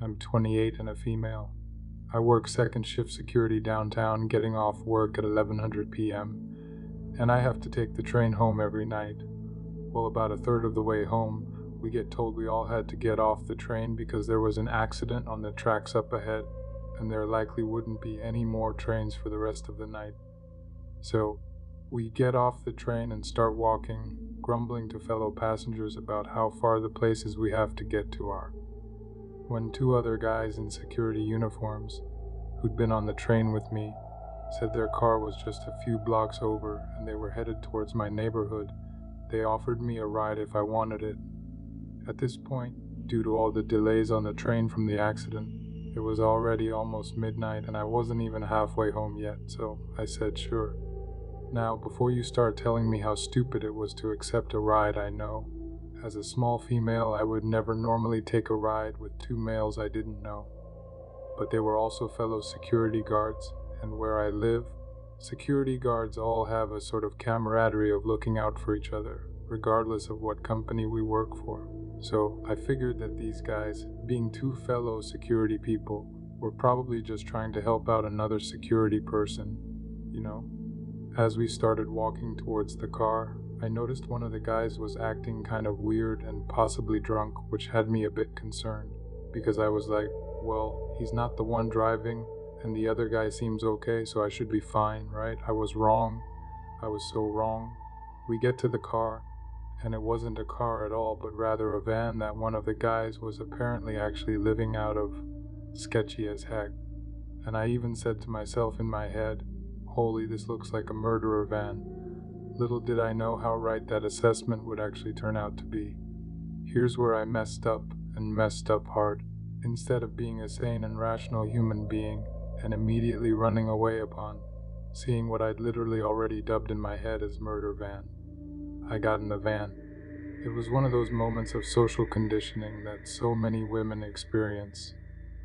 I'm 28 and a female. I work second shift security downtown, getting off work at 1100 p.m., and I have to take the train home every night. Well, about a third of the way home, we get told we all had to get off the train because there was an accident on the tracks up ahead, and there likely wouldn't be any more trains for the rest of the night. So, we get off the train and start walking, grumbling to fellow passengers about how far the places we have to get to are. When two other guys in security uniforms, who'd been on the train with me, said their car was just a few blocks over and they were headed towards my neighborhood, they offered me a ride if I wanted it. At this point, due to all the delays on the train from the accident, it was already almost midnight and I wasn't even halfway home yet, so I said sure. Now, before you start telling me how stupid it was to accept a ride, I know. As a small female, I would never normally take a ride with two males I didn't know. But they were also fellow security guards, and where I live, security guards all have a sort of camaraderie of looking out for each other, regardless of what company we work for. So I figured that these guys, being two fellow security people, were probably just trying to help out another security person, you know? As we started walking towards the car, I noticed one of the guys was acting kind of weird and possibly drunk, which had me a bit concerned, because I was like, well, he's not the one driving, and the other guy seems okay, so I should be fine, right? I was wrong. I was so wrong. We get to the car, and it wasn't a car at all, but rather a van that one of the guys was apparently actually living out of. Sketchy as heck. And I even said to myself in my head, holy, this looks like a murderer van. Little did I know how right that assessment would actually turn out to be. Here's where I messed up, and messed up hard. Instead of being a sane and rational human being, and immediately running away upon, seeing what I'd literally already dubbed in my head as murder van, I got in the van. It was one of those moments of social conditioning that so many women experience,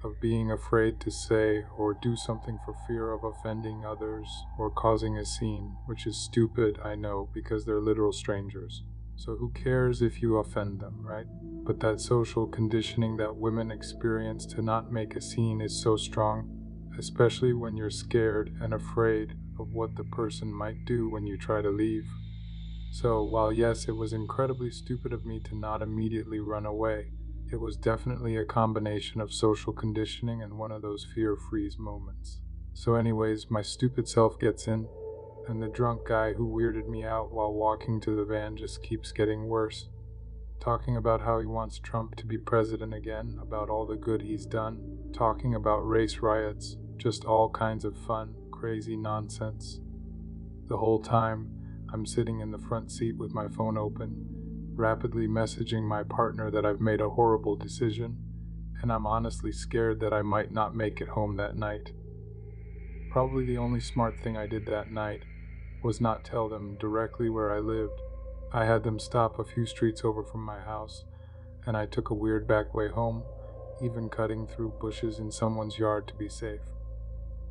of being afraid to say or do something for fear of offending others or causing a scene, which is stupid, I know, because they're literal strangers. So who cares if you offend them, right? But that social conditioning that women experience to not make a scene is so strong, especially when you're scared and afraid of what the person might do when you try to leave. So while yes, it was incredibly stupid of me to not immediately run away, it was definitely a combination of social conditioning and one of those fear freeze moments. So anyways, my stupid self gets in, and the drunk guy who weirded me out while walking to the van just keeps getting worse. Talking about how he wants Trump to be president again, about all the good he's done, talking about race riots, just all kinds of fun, crazy nonsense. The whole time, I'm sitting in the front seat with my phone open, rapidly messaging my partner that I've made a horrible decision, and I'm honestly scared that I might not make it home that night. Probably the only smart thing I did that night was not tell them directly where I lived. I had them stop a few streets over from my house, and I took a weird back way home, even cutting through bushes in someone's yard to be safe.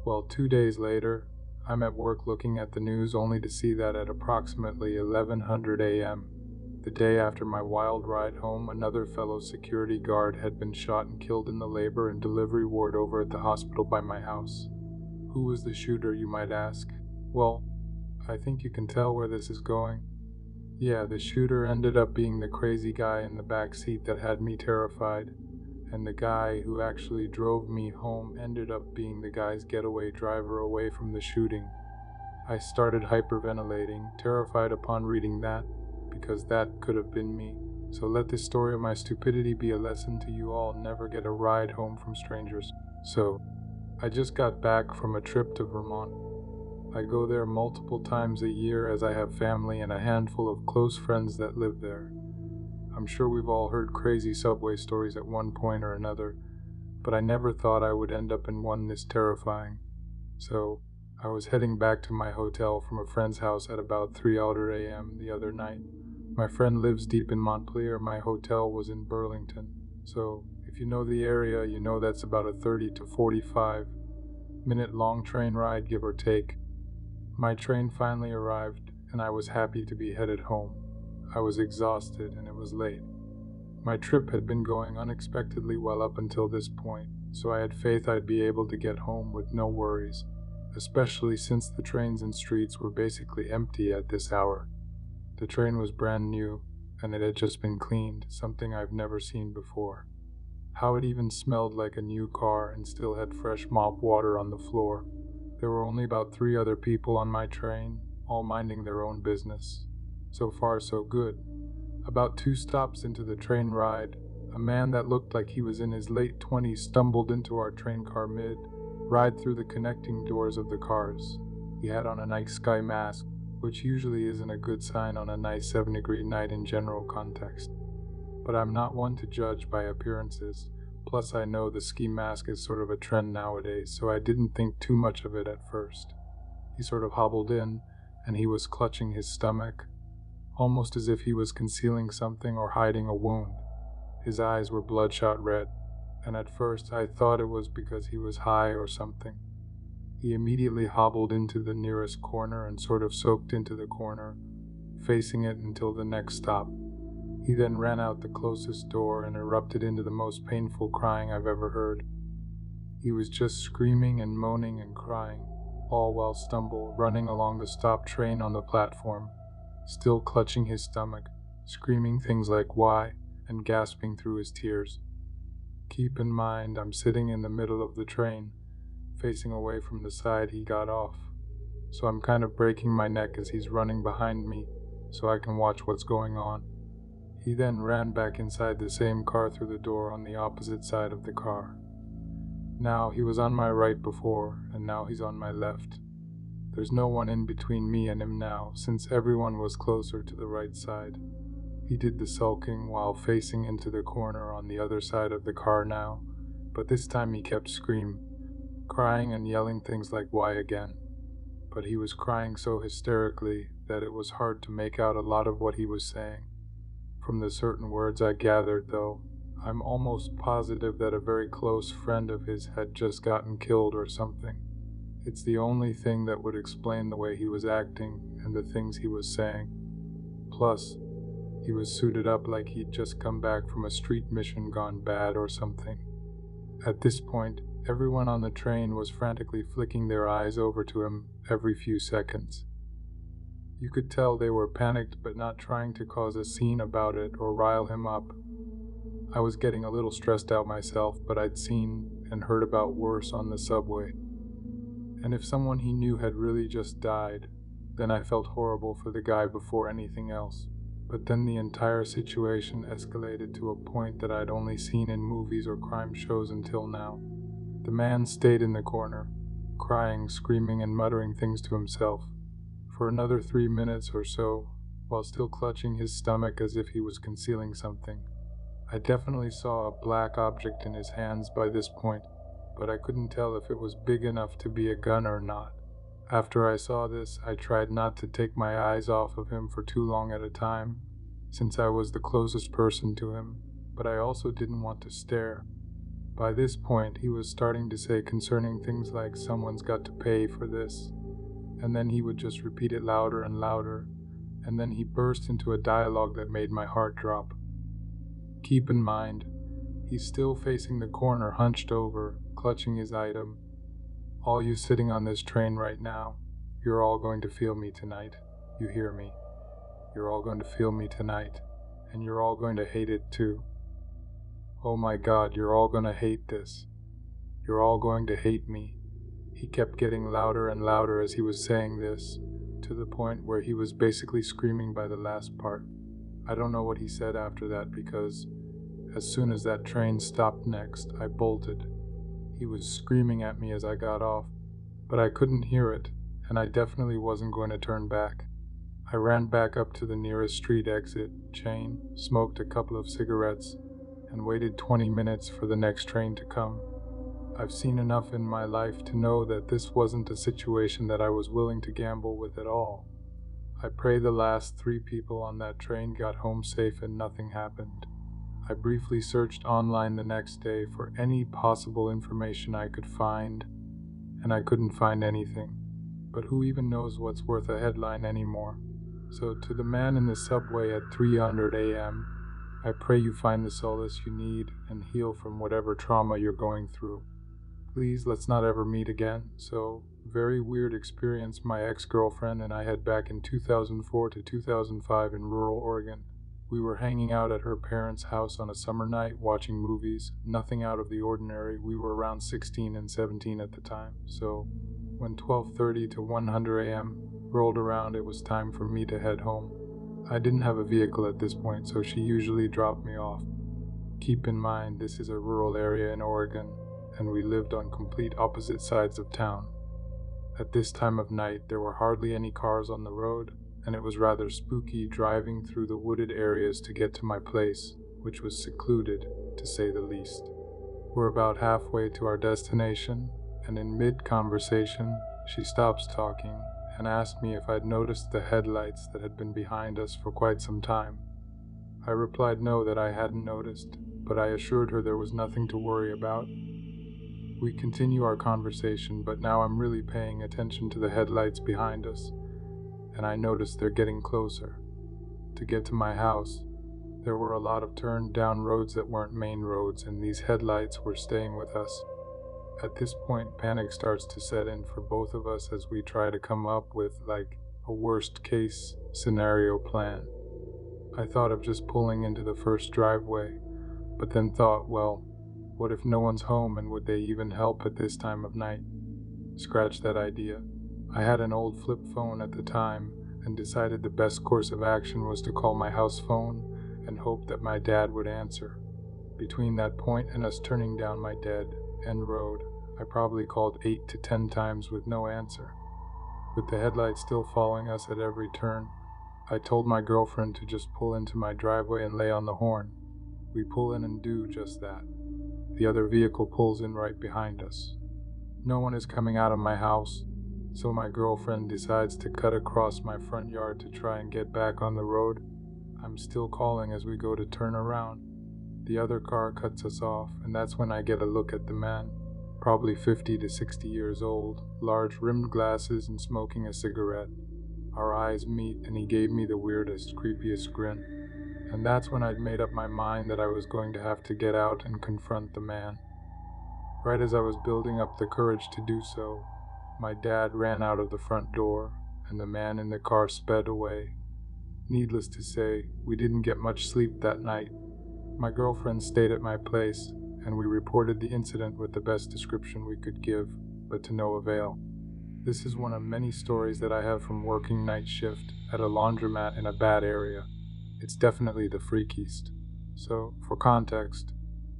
Well, 2 days later, I'm at work looking at the news only to see that at approximately 1100 a.m., the day after my wild ride home, another fellow security guard had been shot and killed in the labor and delivery ward over at the hospital by my house. Who was the shooter, you might ask? Well, I think you can tell where this is going. Yeah, the shooter ended up being the crazy guy in the back seat that had me terrified, and the guy who actually drove me home ended up being the guy's getaway driver away from the shooting. I started hyperventilating, terrified upon reading that, because that could have been me. So let this story of my stupidity be a lesson to you all. Never get a ride home from strangers. So, I just got back from a trip to Vermont. I go there multiple times a year as I have family and a handful of close friends that live there. I'm sure we've all heard crazy subway stories at one point or another, but I never thought I would end up in one this terrifying. So, I was heading back to my hotel from a friend's house at about 3:00 a.m. the other night. My friend lives deep in Montpelier. My hotel was in Burlington. So, if you know the area, you know that's about a 30 to 45 minute long train ride, give or take. My train finally arrived, and I was happy to be headed home. I was exhausted, and it was late. My trip had been going unexpectedly well up until this point, so I had faith I'd be able to get home with no worries, especially since the trains and streets were basically empty at this hour. The train was brand new, and it had just been cleaned, something I've never seen before. How it even smelled like a new car and still had fresh mop water on the floor. There were only about 3 other people on my train, all minding their own business. So far, so good. About 2 stops into the train ride, a man that looked like he was in his late 20s stumbled into our train car mid-ride through the connecting doors of the cars. He had on a night sky mask, which usually isn't a good sign on a nice 7-degree night in general context. But I'm not one to judge by appearances, plus I know the ski mask is sort of a trend nowadays, so I didn't think too much of it at first. He sort of hobbled in, and he was clutching his stomach, almost as if he was concealing something or hiding a wound. His eyes were bloodshot red, and at first I thought it was because he was high or something. He immediately hobbled into the nearest corner and sort of soaked into the corner, facing it until the next stop. He then ran out the closest door and erupted into the most painful crying I've ever heard. He was just screaming and moaning and crying, all while running along the stopped train on the platform, still clutching his stomach, screaming things like "why" and gasping through his tears. Keep in mind, I'm sitting in the middle of the train, facing away from the side he got off, so I'm kind of breaking my neck as he's running behind me so I can watch what's going on. He then ran back inside the same car through the door on the opposite side of the car. Now he was on my right before, and now he's on my left. There's no one in between me and him now, since everyone was closer to the right side. He did the sulking while facing into the corner on the other side of the car now, but this time he kept screaming, crying and yelling things like "why" again. But he was crying so hysterically that it was hard to make out a lot of what he was saying. From the certain words I gathered, though, I'm almost positive that a very close friend of his had just gotten killed or something. It's the only thing that would explain the way he was acting and the things he was saying. Plus, he was suited up like he'd just come back from a street mission gone bad or something. At this point, everyone on the train was frantically flicking their eyes over to him every few seconds. You could tell they were panicked but not trying to cause a scene about it or rile him up. I was getting a little stressed out myself, but I'd seen and heard about worse on the subway. And if someone he knew had really just died, then I felt horrible for the guy before anything else. But then the entire situation escalated to a point that I'd only seen in movies or crime shows until now. The man stayed in the corner, crying, screaming, and muttering things to himself for another 3 minutes or so, while still clutching his stomach as if he was concealing something. I definitely saw a black object in his hands by this point, but I couldn't tell if it was big enough to be a gun or not. After I saw this, I tried not to take my eyes off of him for too long at a time, since I was the closest person to him, but I also didn't want to stare. By this point, he was starting to say concerning things like "someone's got to pay for this," and then he would just repeat it louder and louder, and then he burst into a dialogue that made my heart drop. Keep in mind, he's still facing the corner, hunched over, clutching his item. All you sitting on this train right now, you're all going to feel me tonight. You hear me? You're all going to feel me tonight, and you're all going to hate it too. Oh my God, you're all going to hate this. You're all going to hate me. He kept getting louder and louder as he was saying this, to the point where he was basically screaming by the last part. I don't know what he said after that because as soon as that train stopped next, I bolted. He was screaming at me as I got off, but I couldn't hear it, and I definitely wasn't going to turn back. I ran back up to the nearest street exit, smoked a couple of cigarettes, and waited 20 minutes for the next train to come. I've seen enough in my life to know that this wasn't a situation that I was willing to gamble with at all. I pray the last 3 people on that train got home safe and nothing happened. I briefly searched online the next day for any possible information I could find, and I couldn't find anything. But who even knows what's worth a headline anymore? So to the man in the subway at 3:00 a.m., I pray you find the solace you need and heal from whatever trauma you're going through. Please, let's not ever meet again. So, very weird experience my ex-girlfriend and I had back in 2004 to 2005 in rural Oregon. We were hanging out at her parents' house on a summer night, watching movies, nothing out of the ordinary. We were around 16 and 17 at the time, so when 12:30 to 100 a.m. rolled around, it was time for me to head home. I didn't have a vehicle at this point, so she usually dropped me off. Keep in mind, this is a rural area in Oregon, and we lived on complete opposite sides of town. At this time of night, there were hardly any cars on the road, and it was rather spooky driving through the wooded areas to get to my place, which was secluded, to say the least. We're about halfway to our destination, and in mid-conversation, she stops talking and asked me if I'd noticed the headlights that had been behind us for quite some time. I replied no, that I hadn't noticed, but I assured her there was nothing to worry about. We continue our conversation, but now I'm really paying attention to the headlights behind us, and I notice they're getting closer. To get to my house, there were a lot of turned down roads that weren't main roads, and these headlights were staying with us. At this point, panic starts to set in for both of us as we try to come up with, a worst case scenario plan. I thought of just pulling into the first driveway, but then thought, well, what if no one's home, and would they even help at this time of night? Scratch that idea. I had an old flip phone at the time and decided the best course of action was to call my house phone and hope that my dad would answer. Between that point and us turning down my dead end road, I probably called 8 to 10 times with no answer. With the headlights still following us at every turn, I told my girlfriend to just pull into my driveway and lay on the horn. We pull in and do just that. The other vehicle pulls in right behind us. No one is coming out of my house, so my girlfriend decides to cut across my front yard to try and get back on the road. I'm still calling as we go to turn around. The other car cuts us off, and that's when I get a look at the man, probably 50 to 60 years old, large rimmed glasses and smoking a cigarette. Our eyes meet, and he gave me the weirdest, creepiest grin. And that's when I'd made up my mind that I was going to have to get out and confront the man. Right as I was building up the courage to do so, my dad ran out of the front door, and the man in the car sped away. Needless to say, we didn't get much sleep that night. My girlfriend stayed at my place, and we reported the incident with the best description we could give, but to no avail. This is one of many stories that I have from working night shift at a laundromat in a bad area. It's definitely the freakiest. So, for context,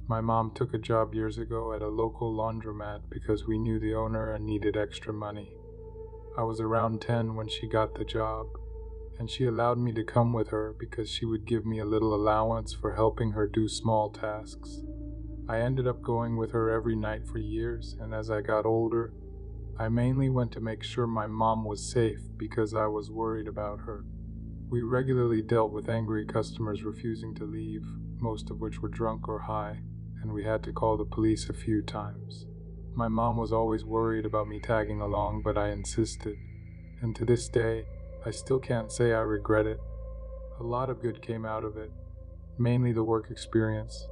my mom took a job years ago at a local laundromat because we knew the owner and needed extra money. I was around 10 when she got the job, and she allowed me to come with her because she would give me a little allowance for helping her do small tasks. I ended up going with her every night for years, and as I got older, I mainly went to make sure my mom was safe because I was worried about her. We regularly dealt with angry customers refusing to leave, most of which were drunk or high, and we had to call the police a few times. My mom was always worried about me tagging along, but I insisted, and to this day, I still can't say I regret it. A lot of good came out of it, mainly the work experience,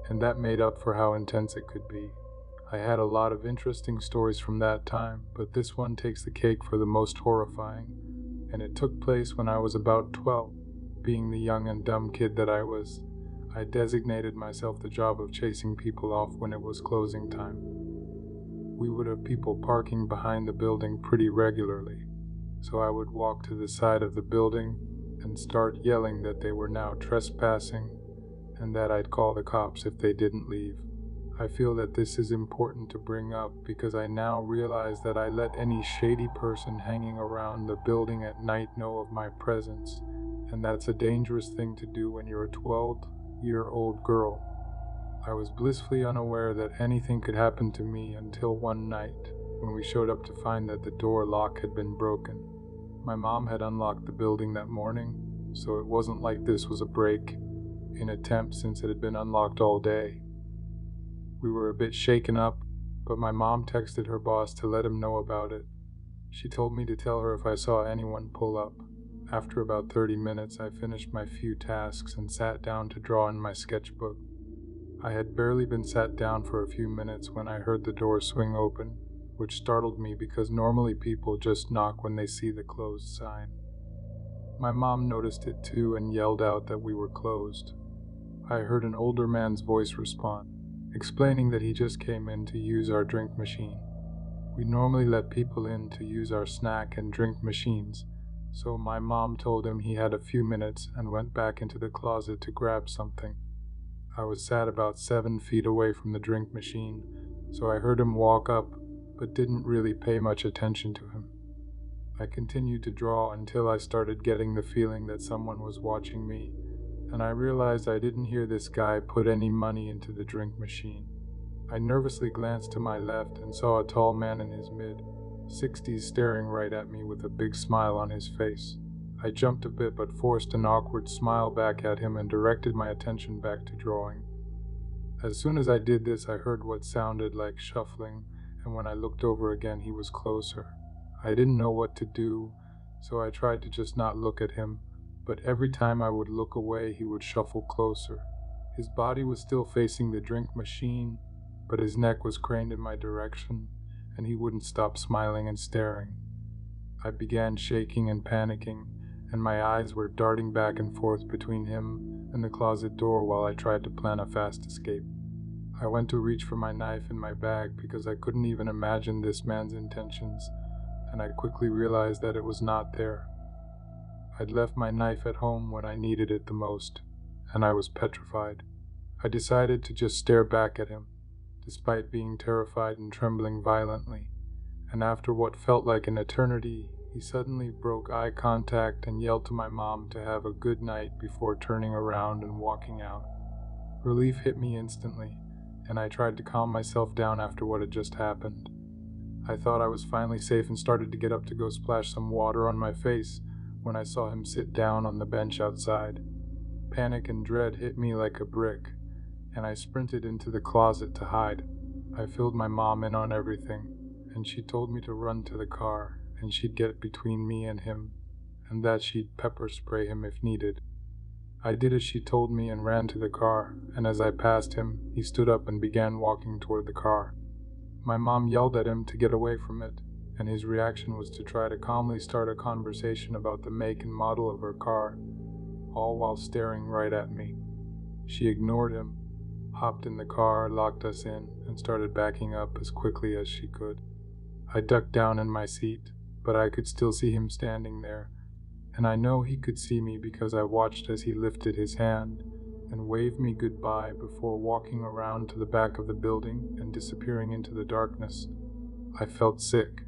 and that made up for how intense it could be. I had a lot of interesting stories from that time, but this one takes the cake for the most horrifying, and it took place when I was about 12. Being the young and dumb kid that I was, I designated myself the job of chasing people off when it was closing time. We would have people parking behind the building pretty regularly, so I would walk to the side of the building and start yelling that they were now trespassing and that I'd call the cops if they didn't leave. I feel that this is important to bring up because I now realize that I let any shady person hanging around the building at night know of my presence, and that's a dangerous thing to do when you're a 12-year-old girl. I was blissfully unaware that anything could happen to me until one night when we showed up to find that the door lock had been broken. My mom had unlocked the building that morning, so it wasn't like this was a break-in attempt since it had been unlocked all day. We were a bit shaken up, but my mom texted her boss to let him know about it. She told me to tell her if I saw anyone pull up. After about 30 minutes, I finished my few tasks and sat down to draw in my sketchbook. I had barely been sat down for a few minutes when I heard the door swing open, which startled me because normally people just knock when they see the closed sign. My mom noticed it too and yelled out that we were closed. I heard an older man's voice respond, explaining that he just came in to use our drink machine. We normally let people in to use our snack and drink machines, so my mom told him he had a few minutes and went back into the closet to grab something. I was sat about 7 feet away from the drink machine, so I heard him walk up, but didn't really pay much attention to him. I continued to draw until I started getting the feeling that someone was watching me, and I realized I didn't hear this guy put any money into the drink machine. I nervously glanced to my left and saw a tall man in his mid-60s staring right at me with a big smile on his face. I jumped a bit but forced an awkward smile back at him and directed my attention back to drawing. As soon as I did this, I heard what sounded like shuffling, and when I looked over again, he was closer. I didn't know what to do, so I tried to just not look at him, but every time I would look away, he would shuffle closer. His body was still facing the drink machine, but his neck was craned in my direction, and he wouldn't stop smiling and staring. I began shaking and panicking, and my eyes were darting back and forth between him and the closet door while I tried to plan a fast escape. I went to reach for my knife in my bag because I couldn't even imagine this man's intentions, and I quickly realized that it was not there. I'd left my knife at home when I needed it the most, and I was petrified. I decided to just stare back at him, despite being terrified and trembling violently, and after what felt like an eternity, he suddenly broke eye contact and yelled to my mom to have a good night before turning around and walking out. Relief hit me instantly, and I tried to calm myself down after what had just happened. I thought I was finally safe and started to get up to go splash some water on my face when I saw him sit down on the bench outside. Panic and dread hit me like a brick, and I sprinted into the closet to hide. I filled my mom in on everything, and she told me to run to the car, and she'd get between me and him, and that she'd pepper spray him if needed. I did as she told me and ran to the car, and as I passed him, he stood up and began walking toward the car. My mom yelled at him to get away from it, and his reaction was to try to calmly start a conversation about the make and model of her car, all while staring right at me. She ignored him, hopped in the car, locked us in, and started backing up as quickly as she could. I ducked down in my seat, but I could still see him standing there, and I know he could see me because I watched as he lifted his hand and waved me goodbye before walking around to the back of the building and disappearing into the darkness. I felt sick.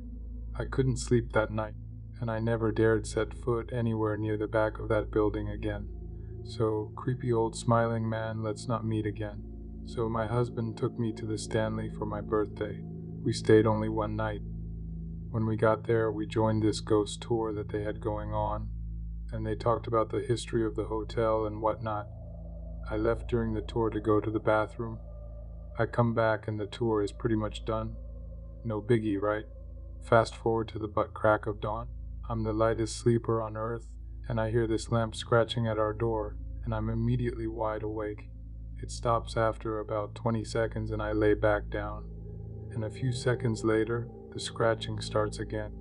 I couldn't sleep that night, and I never dared set foot anywhere near the back of that building again. So, creepy old smiling man, let's not meet again. So my husband took me to the Stanley for my birthday. We stayed only one night. When we got there, we joined this ghost tour that they had going on, and they talked about the history of the hotel and whatnot. I left during the tour to go to the bathroom. I come back and the tour is pretty much done. No biggie, right? Fast forward to the butt crack of dawn. I'm the lightest sleeper on earth, and I hear this lamp scratching at our door, and I'm immediately wide awake. It stops after about 20 seconds and I lay back down, and a few seconds later, the scratching starts again.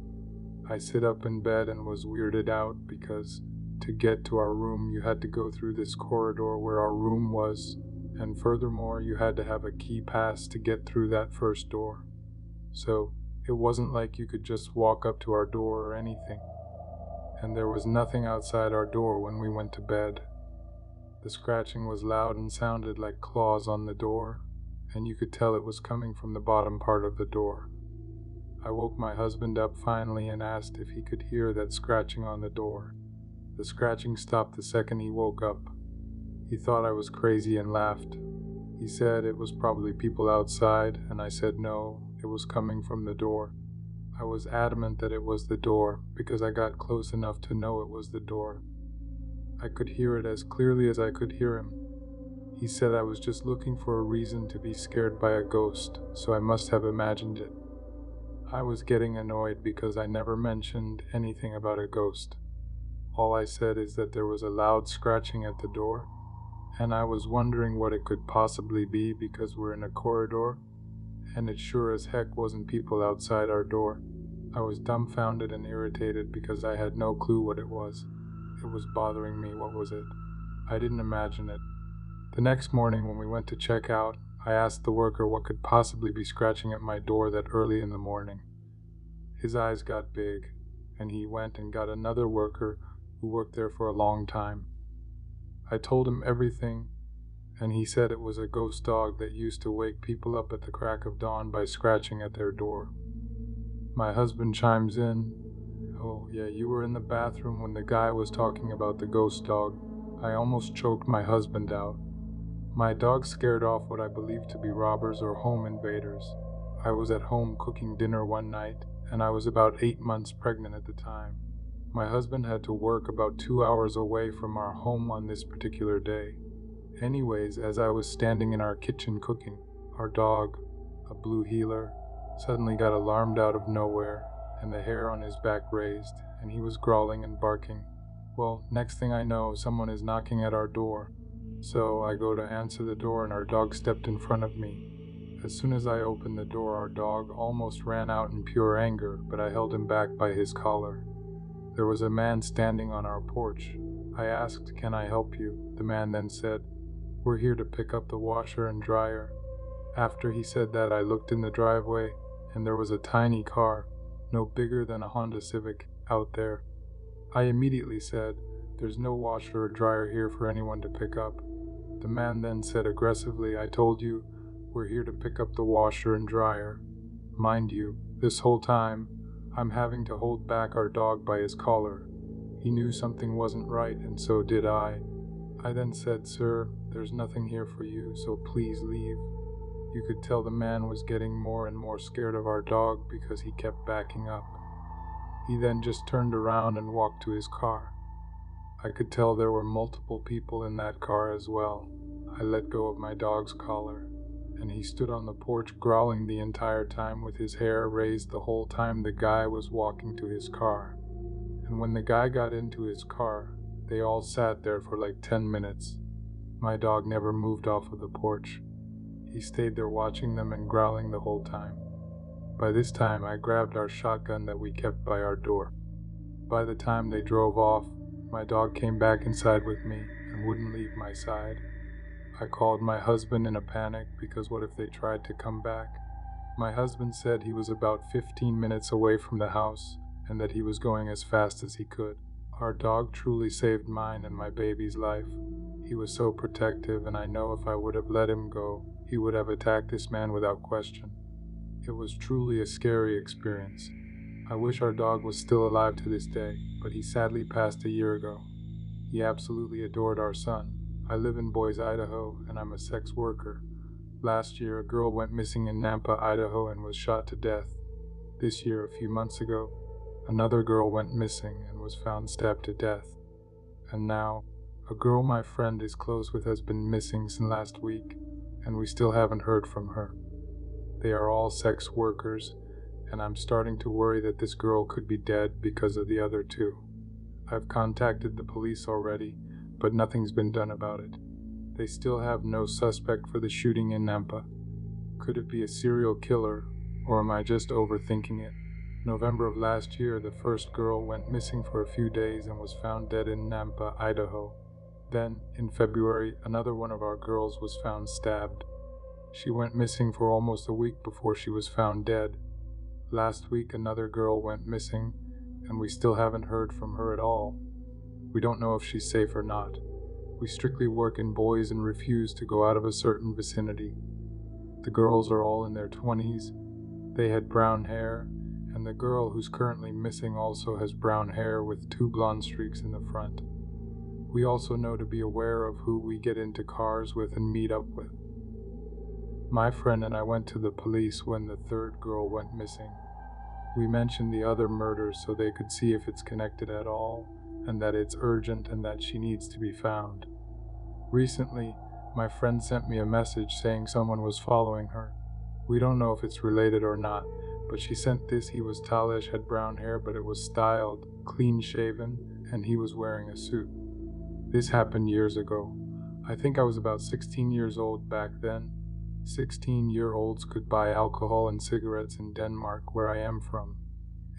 I sit up in bed and was weirded out because to get to our room you had to go through this corridor where our room was, and furthermore you had to have a key pass to get through that first door. So it wasn't like you could just walk up to our door or anything, and there was nothing outside our door when we went to bed. The scratching was loud and sounded like claws on the door, and you could tell it was coming from the bottom part of the door. I woke my husband up finally and asked if he could hear that scratching on the door. The scratching stopped the second he woke up. He thought I was crazy and laughed. He said it was probably people outside, and I said no, it was coming from the door. I was adamant that it was the door because I got close enough to know it was the door. I could hear it as clearly as I could hear him. He said I was just looking for a reason to be scared by a ghost, so I must have imagined it. I was getting annoyed because I never mentioned anything about a ghost. All I said is that there was a loud scratching at the door, and I was wondering what it could possibly be because we're in a corridor, and it sure as heck wasn't people outside our door. I was dumbfounded and irritated because I had no clue what it was. It was bothering me. What was it? I didn't imagine it. The next morning when we went to check out, I asked the worker what could possibly be scratching at my door that early in the morning. His eyes got big, and he went and got another worker who worked there for a long time. I told him everything, and he said it was a ghost dog that used to wake people up at the crack of dawn by scratching at their door. My husband chimes in, "Oh, yeah, you were in the bathroom when the guy was talking about the ghost dog." I almost choked my husband out. My dog scared off what I believed to be robbers or home invaders. I was at home cooking dinner one night, and I was about 8 months pregnant at the time. My husband had to work about 2 hours away from our home on this particular day. Anyways, as I was standing in our kitchen cooking, our dog, a blue heeler, suddenly got alarmed out of nowhere, and the hair on his back raised, and he was growling and barking. Well, next thing I know, someone is knocking at our door. So I go to answer the door, and our dog stepped in front of me. As soon as I opened the door, our dog almost ran out in pure anger, but I held him back by his collar. There was a man standing on our porch. I asked, "Can I help you?" The man then said, "We're here to pick up the washer and dryer." After he said that, I looked in the driveway, and there was a tiny car, no bigger than a Honda Civic, out there. I immediately said, "There's no washer or dryer here for anyone to pick up." The man then said aggressively, "I told you, we're here to pick up the washer and dryer." Mind you, this whole time, I'm having to hold back our dog by his collar. He knew something wasn't right, and so did I. I then said, "Sir, there's nothing here for you, so please leave." You could tell the man was getting more and more scared of our dog because he kept backing up. He then just turned around and walked to his car. I could tell there were multiple people in that car as well. I let go of my dog's collar, and he stood on the porch growling the entire time with his hair raised the whole time the guy was walking to his car. And when the guy got into his car, they all sat there for like 10 minutes. My dog never moved off of the porch. He stayed there watching them and growling the whole time. By this time, I grabbed our shotgun that we kept by our door. By the time they drove off, my dog came back inside with me and wouldn't leave my side. I called my husband in a panic because what if they tried to come back? My husband said he was about 15 minutes away from the house and that he was going as fast as he could. Our dog truly saved mine and my baby's life. He was so protective, and I know if I would have let him go, he would have attacked this man without question. It was truly a scary experience. I wish our dog was still alive to this day, but he sadly passed a year ago. He absolutely adored our son. I live in Boise, Idaho, and I'm a sex worker. Last year, a girl went missing in Nampa, Idaho, and was shot to death. This year, a few months ago, another girl went missing and was found stabbed to death. And now, a girl my friend is close with has been missing since last week, and we still haven't heard from her. They are all sex workers, and I'm starting to worry that this girl could be dead because of the other two. I've contacted the police already, but nothing's been done about it. They still have no suspect for the shooting in Nampa. Could it be a serial killer, or am I just overthinking it? November of last year, the first girl went missing for a few days and was found dead in Nampa, Idaho. Then, in February, another one of our girls was found stabbed. She went missing for almost a week before she was found dead. Last week, another girl went missing, and we still haven't heard from her at all. We don't know if she's safe or not. We strictly work in Boise and refuse to go out of a certain vicinity. The girls are all in their 20s. They had brown hair, and the girl who's currently missing also has brown hair with 2 blonde streaks in the front. We also know to be aware of who we get into cars with and meet up with. My friend and I went to the police when the third girl went missing. We mentioned the other murders so they could see if it's connected at all, and that it's urgent and that she needs to be found. Recently, my friend sent me a message saying someone was following her. We don't know if it's related or not, but she sent this. He was tallish, had brown hair, but it was styled, clean shaven, and he was wearing a suit. This happened years ago. I think I was about 16 years old back then. 16-year-olds could buy alcohol and cigarettes in Denmark, where I am from.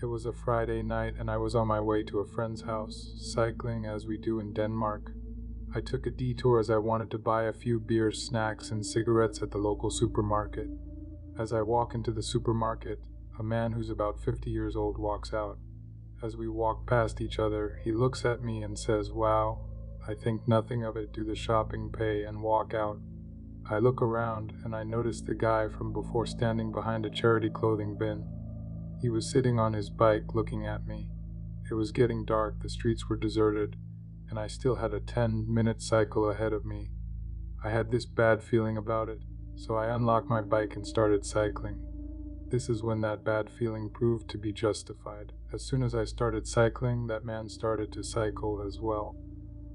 It was a Friday night and I was on my way to a friend's house, cycling as we do in Denmark. I took a detour as I wanted to buy a few beers, snacks, and cigarettes at the local supermarket. As I walk into the supermarket, a man who's about 50 years old walks out. As we walk past each other, he looks at me and says, "Wow." I think nothing of it, do the shopping, pay, and walk out. I look around and I notice the guy from before standing behind a charity clothing bin. He was sitting on his bike looking at me. It was getting dark, the streets were deserted, and I still had a 10-minute cycle ahead of me. I had this bad feeling about it, so I unlocked my bike and started cycling. This is when that bad feeling proved to be justified. As soon as I started cycling, that man started to cycle as well.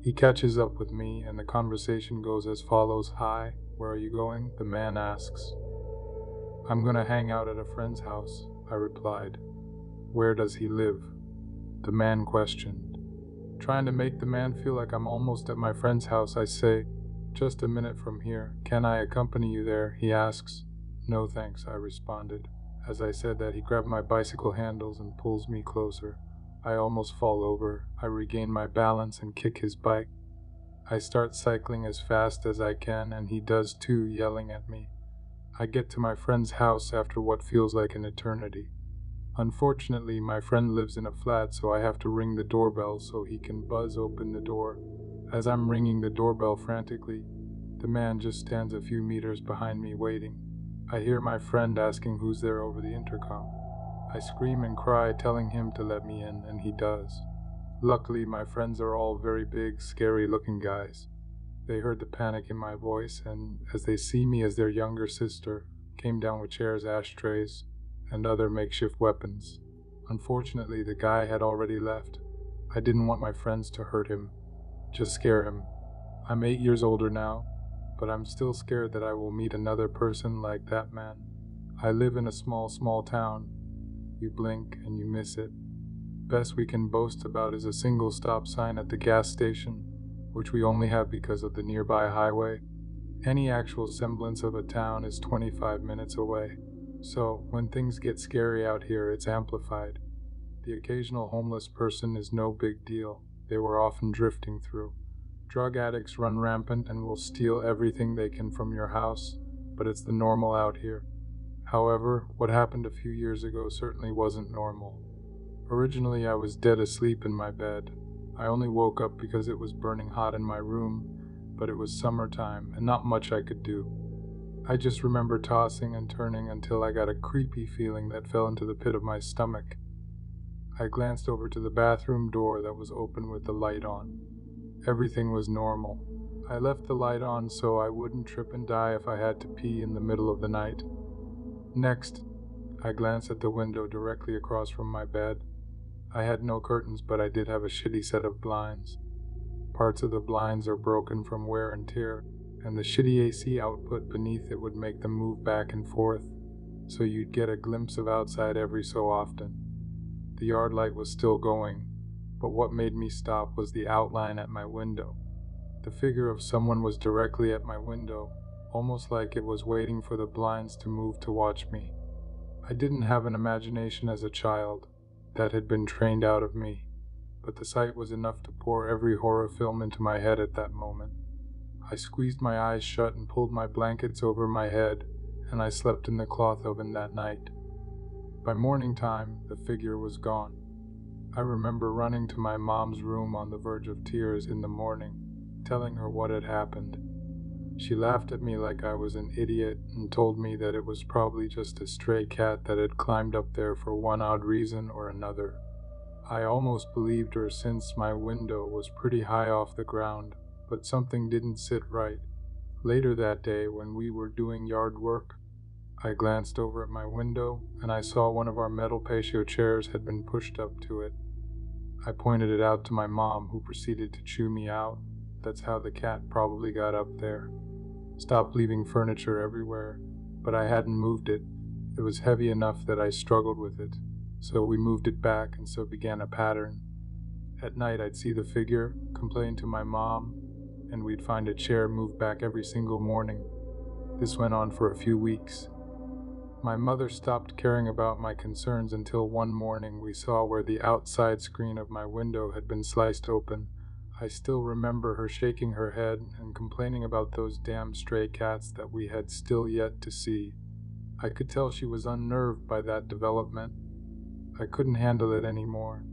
He catches up with me and the conversation goes as follows. "Hi, where are you going?" the man asks. "I'm gonna hang out at a friend's house," I replied. "Where does he live?" the man questioned. Trying to make the man feel like I'm almost at my friend's house, I say, "Just a minute from here. Can I accompany you there?" he asks. "No thanks," I responded. As I said that, he grabbed my bicycle handles and pulls me closer. I almost fall over. I regain my balance and kick his bike. I start cycling as fast as I can, and he does too, yelling at me. I get to my friend's house after what feels like an eternity. Unfortunately, my friend lives in a flat, so I have to ring the doorbell so he can buzz open the door. As I'm ringing the doorbell frantically, the man just stands a few meters behind me waiting. I hear my friend asking who's there over the intercom. I scream and cry, telling him to let me in, and he does. Luckily, my friends are all very big, scary-looking guys. They heard the panic in my voice, and as they see me as their younger sister, came down with chairs, ashtrays, and other makeshift weapons. Unfortunately, the guy had already left. I didn't want my friends to hurt him, just scare him. I'm 8 years older now, but I'm still scared that I will meet another person like that man. I live in a small town. You blink and you miss it. Best we can boast about is a single stop sign at the gas station, which we only have because of the nearby highway. Any actual semblance of a town is 25 minutes away. So, when things get scary out here, it's amplified. The occasional homeless person is no big deal. They were often drifting through. Drug addicts run rampant and will steal everything they can from your house, but it's the normal out here. However, what happened a few years ago certainly wasn't normal. Originally, I was dead asleep in my bed. I only woke up because it was burning hot in my room, but it was summertime and not much I could do. I just remember tossing and turning until I got a creepy feeling that fell into the pit of my stomach. I glanced over to the bathroom door that was open with the light on. Everything was normal. I left the light on so I wouldn't trip and die if I had to pee in the middle of the night. Next, I glanced at the window directly across from my bed. I had no curtains, but I did have a shitty set of blinds. Parts of the blinds are broken from wear and tear, and the shitty AC output beneath it would make them move back and forth, so you'd get a glimpse of outside every so often. The yard light was still going, but what made me stop was the outline at my window. The figure of someone was directly at my window, almost like it was waiting for the blinds to move to watch me. I didn't have an imagination as a child. That had been trained out of me, but the sight was enough to pour every horror film into my head at that moment. I squeezed my eyes shut and pulled my blankets over my head, and I slept in the cloth oven that night. By morning time, the figure was gone. I remember running to my mom's room on the verge of tears in the morning, telling her what had happened. She laughed at me like I was an idiot and told me that it was probably just a stray cat that had climbed up there for one odd reason or another. I almost believed her since my window was pretty high off the ground, but something didn't sit right. Later that day, when we were doing yard work, I glanced over at my window and I saw one of our metal patio chairs had been pushed up to it. I pointed it out to my mom, who proceeded to chew me out. That's how the cat probably got up there. Stopped leaving furniture everywhere, but I hadn't moved it. It was heavy enough that I struggled with it, so we moved it back and so began a pattern. At night, I'd see the figure, complain to my mom, and we'd find a chair moved back every single morning. This went on for a few weeks. My mother stopped caring about my concerns until one morning we saw where the outside screen of my window had been sliced open. I still remember her shaking her head and complaining about those damn stray cats that we had still yet to see. I could tell she was unnerved by that development. I couldn't handle it anymore,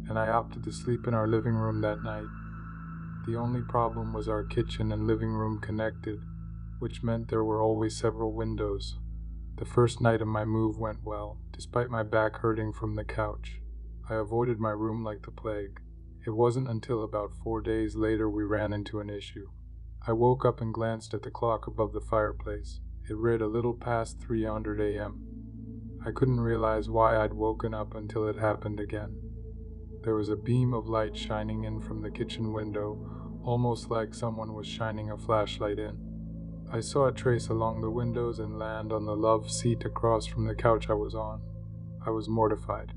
and I opted to sleep in our living room that night. The only problem was our kitchen and living room connected, which meant there were always several windows. The first night of my move went well, despite my back hurting from the couch. I avoided my room like the plague. It wasn't until about 4 days later we ran into an issue. I woke up and glanced at the clock above the fireplace. It read a little past 300 a.m. I couldn't realize why I'd woken up until it happened again. There was a beam of light shining in from the kitchen window, almost like someone was shining a flashlight in. I saw it trace along the windows and land on the love seat across from the couch I was on. I was mortified.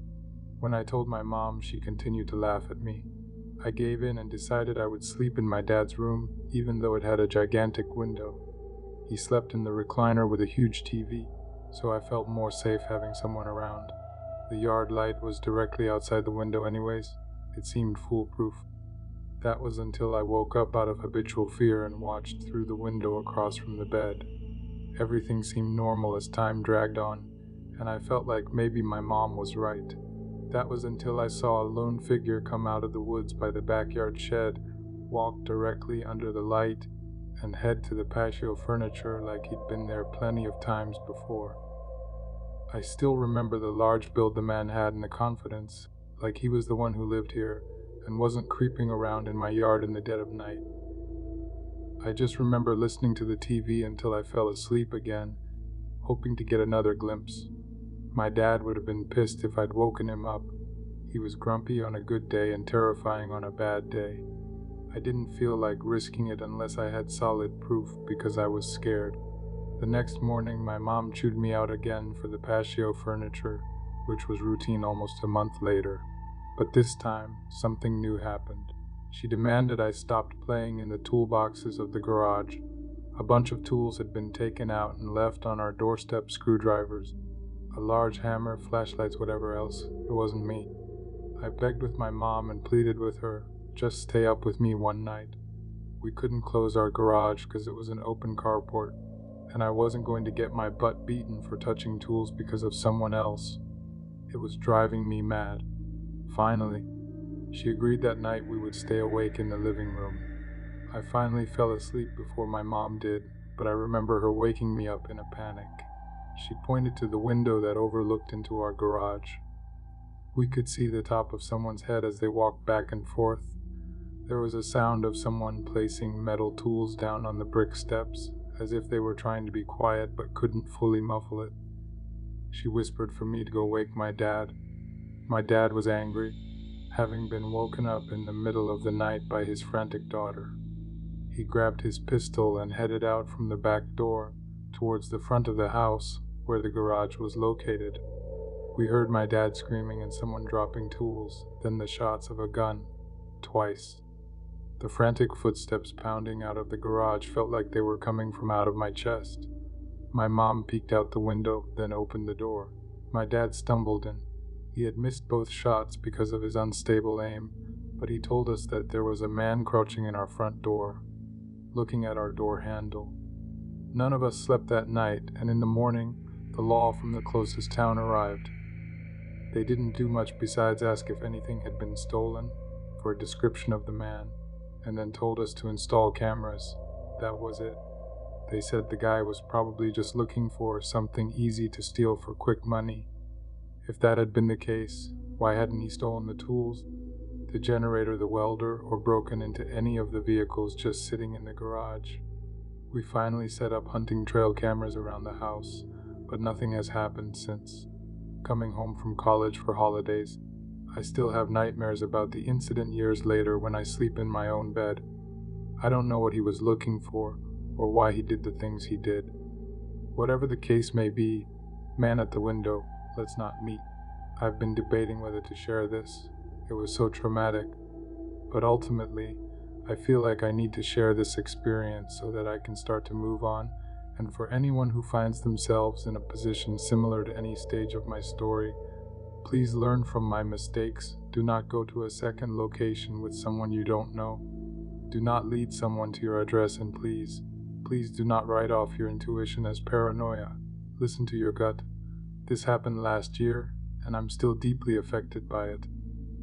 When I told my mom, she continued to laugh at me. I gave in and decided I would sleep in my dad's room, even though it had a gigantic window. He slept in the recliner with a huge TV, so I felt more safe having someone around. The yard light was directly outside the window anyways. It seemed foolproof. That was until I woke up out of habitual fear and watched through the window across from the bed. Everything seemed normal as time dragged on, and I felt like maybe my mom was right. That was until I saw a lone figure come out of the woods by the backyard shed, walk directly under the light, and head to the patio furniture like he'd been there plenty of times before. I still remember the large build the man had and the confidence, like he was the one who lived here and wasn't creeping around in my yard in the dead of night. I just remember listening to the TV until I fell asleep again, hoping to get another glimpse. My dad would have been pissed if I'd woken him up. He was grumpy on a good day and terrifying on a bad day. I didn't feel like risking it unless I had solid proof because I was scared. The next morning, my mom chewed me out again for the patio furniture, which was routine almost a month later. But this time, something new happened. She demanded I stopped playing in the toolboxes of the garage. A bunch of tools had been taken out and left on our doorstep: screwdrivers, a large hammer, flashlights, whatever else. It wasn't me. I begged with my mom and pleaded with her, just stay up with me one night. We couldn't close our garage because it was an open carport, and I wasn't going to get my butt beaten for touching tools because of someone else. It was driving me mad. Finally, she agreed that night we would stay awake in the living room. I finally fell asleep before my mom did, but I remember her waking me up in a panic. She pointed to the window that overlooked into our garage. We could see the top of someone's head as they walked back and forth. There was a sound of someone placing metal tools down on the brick steps, as if they were trying to be quiet but couldn't fully muffle it. She whispered for me to go wake my dad. My dad was angry, having been woken up in the middle of the night by his frantic daughter. He grabbed his pistol and headed out from the back door towards the front of the house where the garage was located. We heard my dad screaming and someone dropping tools, then the shots of a gun, twice. The frantic footsteps pounding out of the garage felt like they were coming from out of my chest. My mom peeked out the window, then opened the door. My dad stumbled in. He had missed both shots because of his unstable aim, but he told us that there was a man crouching in our front door, looking at our door handle. None of us slept that night, and in the morning, the law from the closest town arrived. They didn't do much besides ask if anything had been stolen, for a description of the man, and then told us to install cameras. That was it. They said the guy was probably just looking for something easy to steal for quick money. If that had been the case, why hadn't he stolen the tools, the generator, the welder, or broken into any of the vehicles just sitting in the garage? We finally set up hunting trail cameras around the house, but nothing has happened since. Coming home from college for holidays, I still have nightmares about the incident years later when I sleep in my own bed. I don't know what he was looking for, or why he did the things he did. Whatever the case may be, man at the window, let's not meet. I've been debating whether to share this. It was so traumatic, But ultimately, I feel like I need to share this experience so that I can start to move on. And for anyone who finds themselves in a position similar to any stage of my story, please learn from my mistakes. Do not go to a second location with someone you don't know. Do not lead someone to your address, and please do not write off your intuition as paranoia. Listen to your gut. This happened last year, and I'm still deeply affected by it.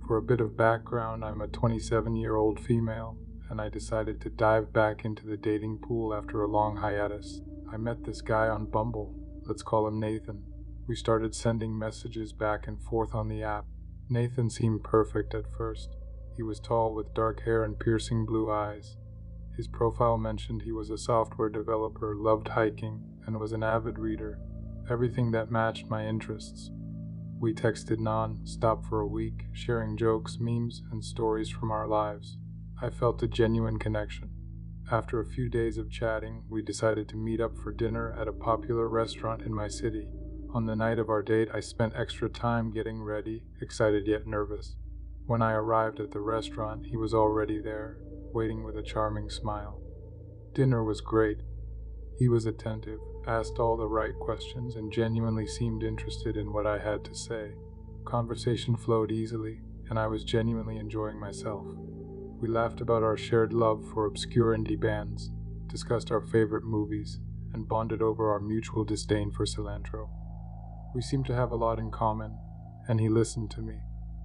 For a bit of background, I'm a 27-year-old female, and I decided to dive back into the dating pool after a long hiatus. I met this guy on Bumble. Let's call him Nathan. We started sending messages back and forth on the app. Nathan seemed perfect at first. He was tall with dark hair and piercing blue eyes. His profile mentioned he was a software developer, loved hiking, and was an avid reader. Everything that matched my interests. We texted non-stop for a week, sharing jokes, memes, and stories from our lives. I felt a genuine connection. After a few days of chatting, we decided to meet up for dinner at a popular restaurant in my city. On the night of our date, I spent extra time getting ready, excited yet nervous. When I arrived at the restaurant, he was already there, waiting with a charming smile. Dinner was great. He was attentive, asked all the right questions, and genuinely seemed interested in what I had to say. Conversation flowed easily, and I was genuinely enjoying myself. We laughed about our shared love for obscure indie bands, discussed our favorite movies, and bonded over our mutual disdain for cilantro. We seemed to have a lot in common, and he listened to me.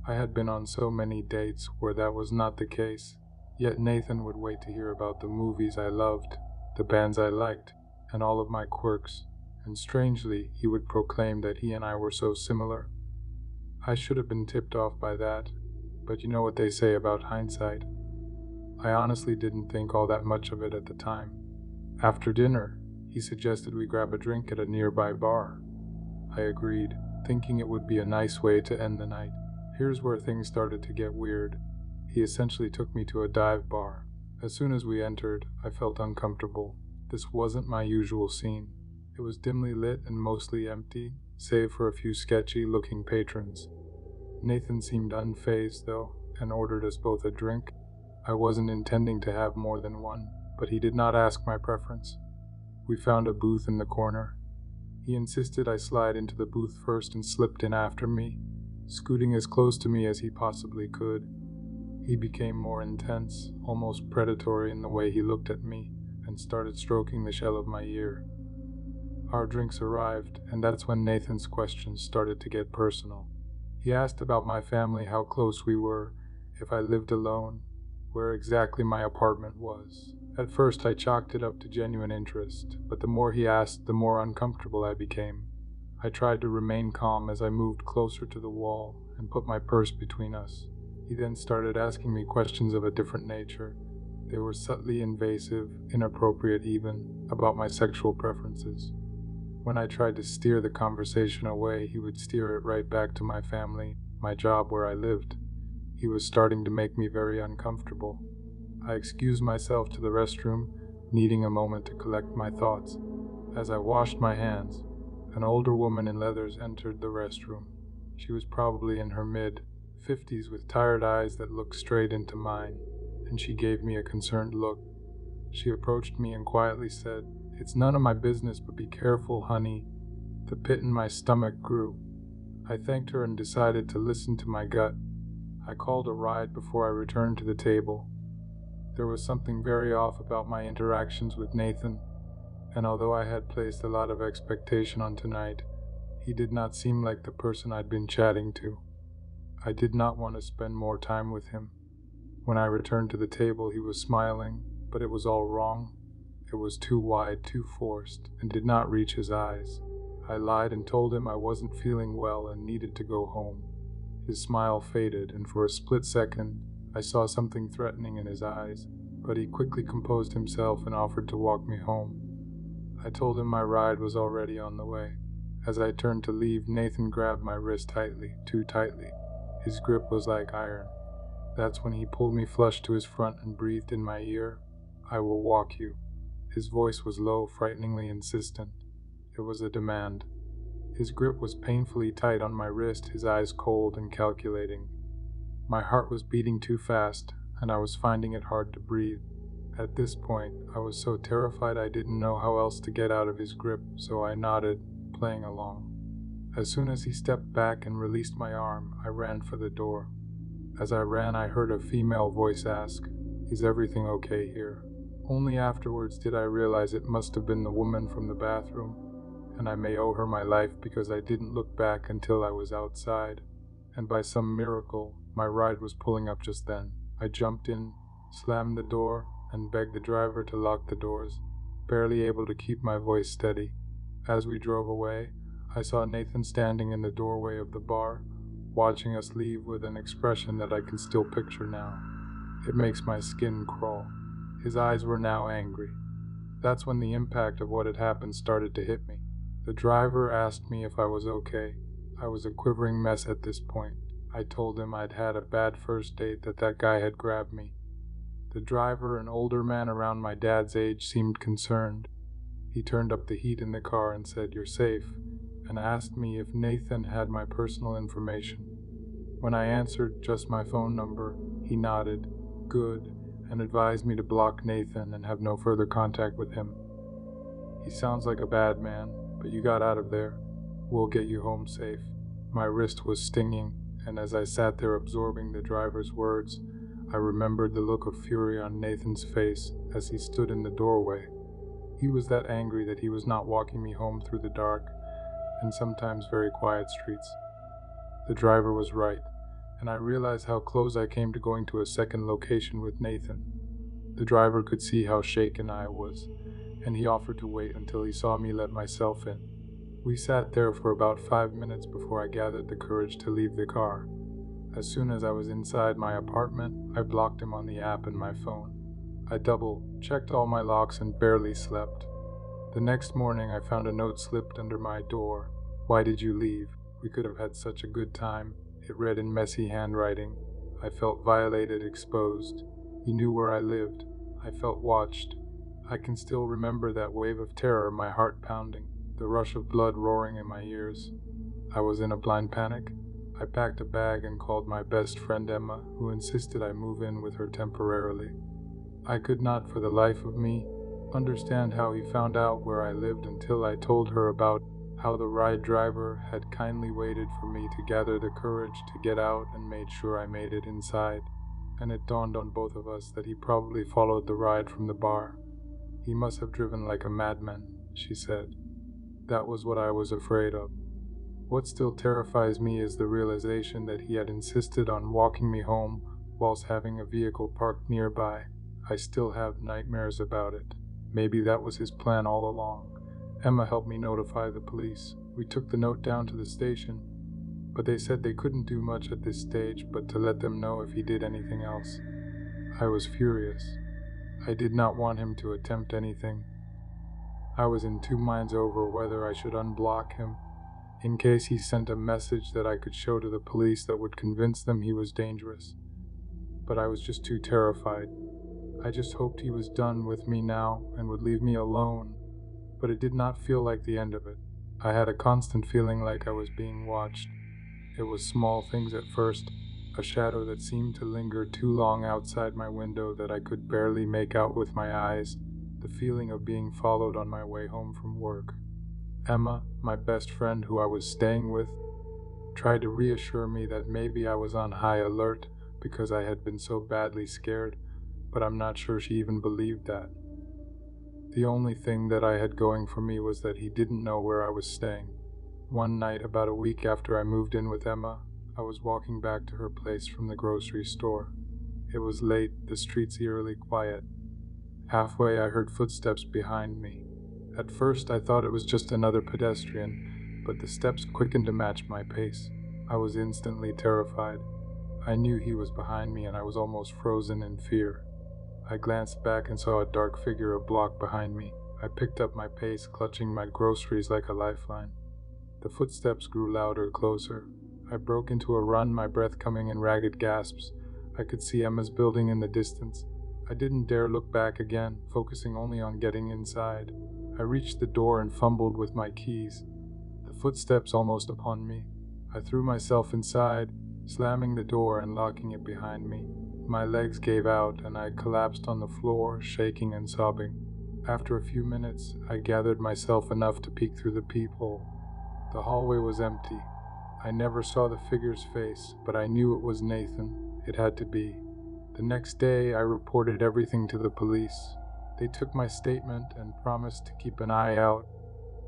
I had been on so many dates where that was not the case, yet Nathan would wait to hear about the movies I loved, the bands I liked, and all of my quirks, and strangely, he would proclaim that he and I were so similar. I should have been tipped off by that, but you know what they say about hindsight. I honestly didn't think all that much of it at the time. After dinner, he suggested we grab a drink at a nearby bar. I agreed, thinking it would be a nice way to end the night. Here's where things started to get weird. He essentially took me to a dive bar. As soon as we entered, I felt uncomfortable. This wasn't my usual scene. It was dimly lit and mostly empty, save for a few sketchy-looking patrons. Nathan seemed unfazed, though, and ordered us both a drink. I wasn't intending to have more than one, but he did not ask my preference. We found a booth in the corner. He insisted I slide into the booth first and slipped in after me, scooting as close to me as he possibly could. He became more intense, almost predatory in the way he looked at me, and started stroking the shell of my ear. Our drinks arrived, and that's when Nathan's questions started to get personal. He asked about my family, how close we were, if I lived alone, where exactly my apartment was. At first I chalked it up to genuine interest, but the more he asked, the more uncomfortable I became. I tried to remain calm as I moved closer to the wall and put my purse between us. He then started asking me questions of a different nature. They were subtly invasive, inappropriate even, about my sexual preferences. When I tried to steer the conversation away, he would steer it right back to my family, my job, where I lived. He was starting to make me very uncomfortable. I excused myself to the restroom, needing a moment to collect my thoughts. As I washed my hands, an older woman in leathers entered the restroom. She was probably in her mid-50s with tired eyes that looked straight into mine, and she gave me a concerned look. She approached me and quietly said, "It's none of my business, but be careful, honey." The pit in my stomach grew. I thanked her and decided to listen to my gut. I called a ride before I returned to the table. There was something very off about my interactions with Nathan, and although I had placed a lot of expectation on tonight, he did not seem like the person I'd been chatting to. I did not want to spend more time with him. When I returned to the table, he was smiling, but it was all wrong. It was too wide, too forced, and did not reach his eyes. I lied and told him I wasn't feeling well and needed to go home. His smile faded, and for a split second, I saw something threatening in his eyes, but he quickly composed himself and offered to walk me home. I told him my ride was already on the way. As I turned to leave, Nathan grabbed my wrist tightly, too tightly. His grip was like iron. That's when he pulled me flush to his front and breathed in my ear, "I will walk you." His voice was low, frighteningly insistent. It was a demand. His grip was painfully tight on my wrist, his eyes cold and calculating. My heart was beating too fast. and I was finding it hard to breathe. At this point, I was so terrified I didn't know how else to get out of his grip, so I nodded, playing along. As soon as he stepped back and released my arm, I ran for the door. As I ran, I heard a female voice ask, "Is everything okay here?" Only afterwards did I realize it must have been the woman from the bathroom, and I may owe her my life because I didn't look back until I was outside, and by some miracle, my ride was pulling up just then. I jumped in, slammed the door, and begged the driver to lock the doors, barely able to keep my voice steady. As we drove away, I saw Nathan standing in the doorway of the bar, watching us leave with an expression that I can still picture now. It makes my skin crawl. His eyes were now angry. That's when the impact of what had happened started to hit me. The driver asked me if I was okay. I was a quivering mess at this point. I told him I'd had a bad first date, that guy had grabbed me. The driver, an older man around my dad's age, seemed concerned. He turned up the heat in the car and said, "You're safe," and asked me if Nathan had my personal information. When I answered just my phone number, he nodded, "Good," and advised me to block Nathan and have no further contact with him. "He sounds like a bad man, but you got out of there. We'll get you home safe." My wrist was stinging, and as I sat there absorbing the driver's words, I remembered the look of fury on Nathan's face as he stood in the doorway. He was that angry that he was not walking me home through the dark and sometimes very quiet streets. The driver was right, and I realized how close I came to going to a second location with Nathan. The driver could see how shaken I was, and he offered to wait until he saw me let myself in. We sat there for about 5 minutes before I gathered the courage to leave the car. As soon as I was inside my apartment, I blocked him on the app in my phone. I double-checked all my locks and barely slept. The next morning, I found a note slipped under my door. "Why did you leave? We could have had such a good time." It read in messy handwriting. I felt violated, exposed. He knew where I lived. I felt watched. I can still remember that wave of terror, my heart pounding, the rush of blood roaring in my ears. I was in a blind panic. I packed a bag and called my best friend Emma, who insisted I move in with her temporarily. I could not, for the life of me, understand how he found out where I lived until I told her about how the ride driver had kindly waited for me to gather the courage to get out and made sure I made it inside. And it dawned on both of us that he probably followed the ride from the bar. "He must have driven like a madman," she said. That was what I was afraid of. What still terrifies me is the realization that he had insisted on walking me home whilst having a vehicle parked nearby. I still have nightmares about it. Maybe that was his plan all along. Emma helped me notify the police. We took the note down to the station, but they said they couldn't do much at this stage but to let them know if he did anything else. I was furious. I did not want him to attempt anything. I was in two minds over whether I should unblock him, in case he sent a message that I could show to the police that would convince them he was dangerous. But I was just too terrified. I just hoped he was done with me now and would leave me alone, but it did not feel like the end of it. I had a constant feeling like I was being watched. It was small things at first, a shadow that seemed to linger too long outside my window that I could barely make out with my eyes, the feeling of being followed on my way home from work. Emma, my best friend who I was staying with, tried to reassure me that maybe I was on high alert because I had been so badly scared, but I'm not sure she even believed that. The only thing that I had going for me was that he didn't know where I was staying. One night, about a week after I moved in with Emma, I was walking back to her place from the grocery store. It was late, the streets eerily quiet. Halfway, I heard footsteps behind me. At first, I thought it was just another pedestrian, but the steps quickened to match my pace. I was instantly terrified. I knew he was behind me and I was almost frozen in fear. I glanced back and saw a dark figure a block behind me. I picked up my pace, clutching my groceries like a lifeline. The footsteps grew louder, closer. I broke into a run, my breath coming in ragged gasps. I could see Emma's building in the distance. I didn't dare look back again, focusing only on getting inside. I reached the door and fumbled with my keys. The footsteps almost upon me. I threw myself inside, slamming the door and locking it behind me. My legs gave out and I collapsed on the floor, shaking and sobbing. After a few minutes, I gathered myself enough to peek through the peephole. The hallway was empty. I never saw the figure's face, but I knew it was Nathan. It had to be. The next day, I reported everything to the police. They took my statement and promised to keep an eye out,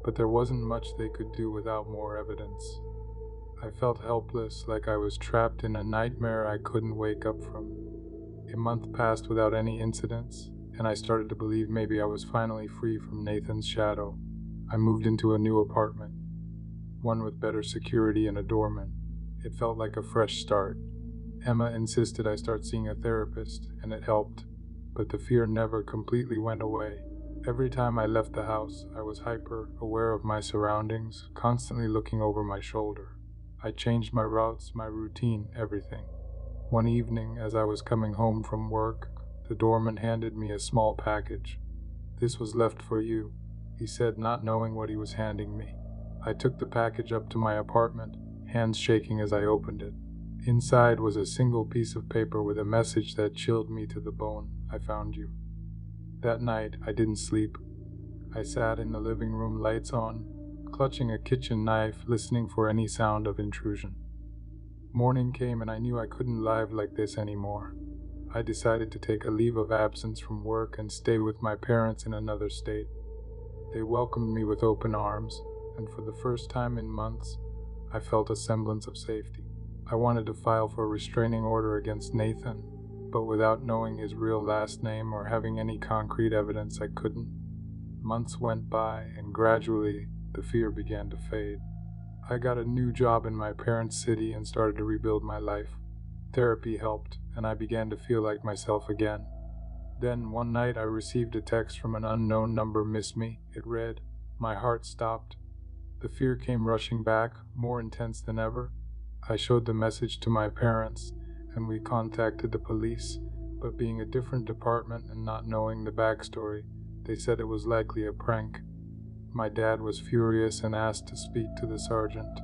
but there wasn't much they could do without more evidence. I felt helpless, like I was trapped in a nightmare I couldn't wake up from. A month passed without any incidents, and I started to believe maybe I was finally free from Nathan's shadow. I moved into a new apartment, one with better security and a doorman. It felt like a fresh start. Emma insisted I start seeing a therapist, and it helped, but the fear never completely went away. Every time I left the house, I was hyper aware of my surroundings, constantly looking over my shoulder. I changed my routes, my routine, everything. One evening, as I was coming home from work, the doorman handed me a small package. "This was left for you," he said, not knowing what he was handing me. I took the package up to my apartment, hands shaking as I opened it. Inside was a single piece of paper with a message that chilled me to the bone. "I found you." That night, I didn't sleep. I sat in the living room, lights on, clutching a kitchen knife, listening for any sound of intrusion. Morning came and I knew I couldn't live like this anymore. I decided to take a leave of absence from work and stay with my parents in another state. They welcomed me with open arms, and for the first time in months, I felt a semblance of safety. I wanted to file for a restraining order against Nathan, but without knowing his real last name or having any concrete evidence, I couldn't. Months went by, and gradually, the fear began to fade. I got a new job in my parents' city and started to rebuild my life. Therapy helped, and I began to feel like myself again. Then, one night, I received a text from an unknown number. "Miss me," it read. My heart stopped. The fear came rushing back, more intense than ever. I showed the message to my parents, and we contacted the police, but being a different department and not knowing the backstory, they said it was likely a prank. My dad was furious and asked to speak to the sergeant,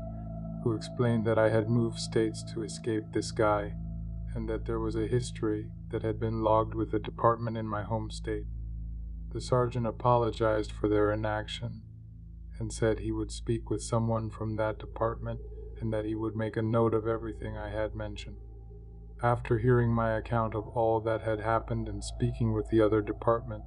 who explained that I had moved states to escape this guy, and that there was a history that had been logged with the department in my home state. The sergeant apologized for their inaction and said he would speak with someone from that department and that he would make a note of everything I had mentioned. After hearing my account of all that had happened and speaking with the other department,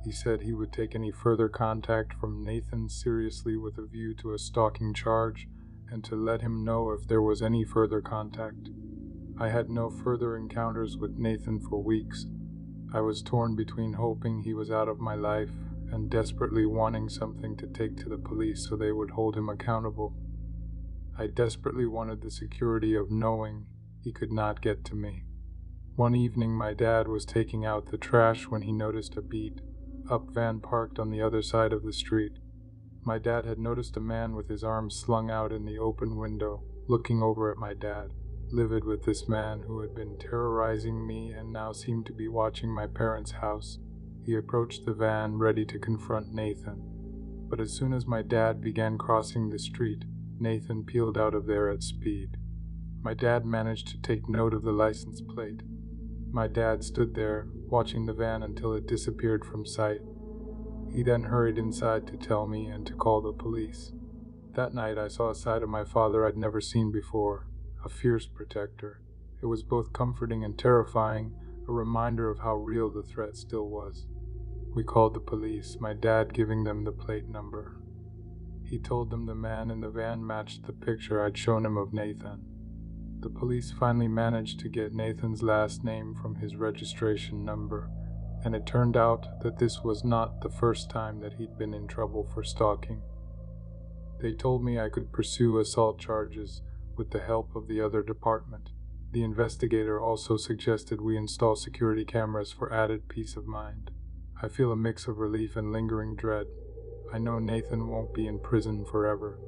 he said he would take any further contact from Nathan seriously with a view to a stalking charge and to let him know if there was any further contact. I had no further encounters with Nathan for weeks. I was torn between hoping he was out of my life and desperately wanting something to take to the police so they would hold him accountable. I desperately wanted the security of knowing he could not get to me. One evening, my dad was taking out the trash when he noticed a beat-up van parked on the other side of the street. My dad had noticed a man with his arms slung out in the open window, looking over at my dad. Livid with this man who had been terrorizing me and now seemed to be watching my parents' house, he approached the van, ready to confront Nathan. But as soon as my dad began crossing the street, Nathan peeled out of there at speed. My dad managed to take note of the license plate. My dad stood there, watching the van until it disappeared from sight. He then hurried inside to tell me and to call the police. That night I saw a side of my father I'd never seen before, a fierce protector. It was both comforting and terrifying, a reminder of how real the threat still was. We called the police, my dad giving them the plate number. He told them the man in the van matched the picture I'd shown him of Nathan. The police finally managed to get Nathan's last name from his registration number, and it turned out that this was not the first time that he'd been in trouble for stalking. They told me I could pursue assault charges with the help of the other department. The investigator also suggested we install security cameras for added peace of mind. I feel a mix of relief and lingering dread. I know Nathan won't be in prison forever.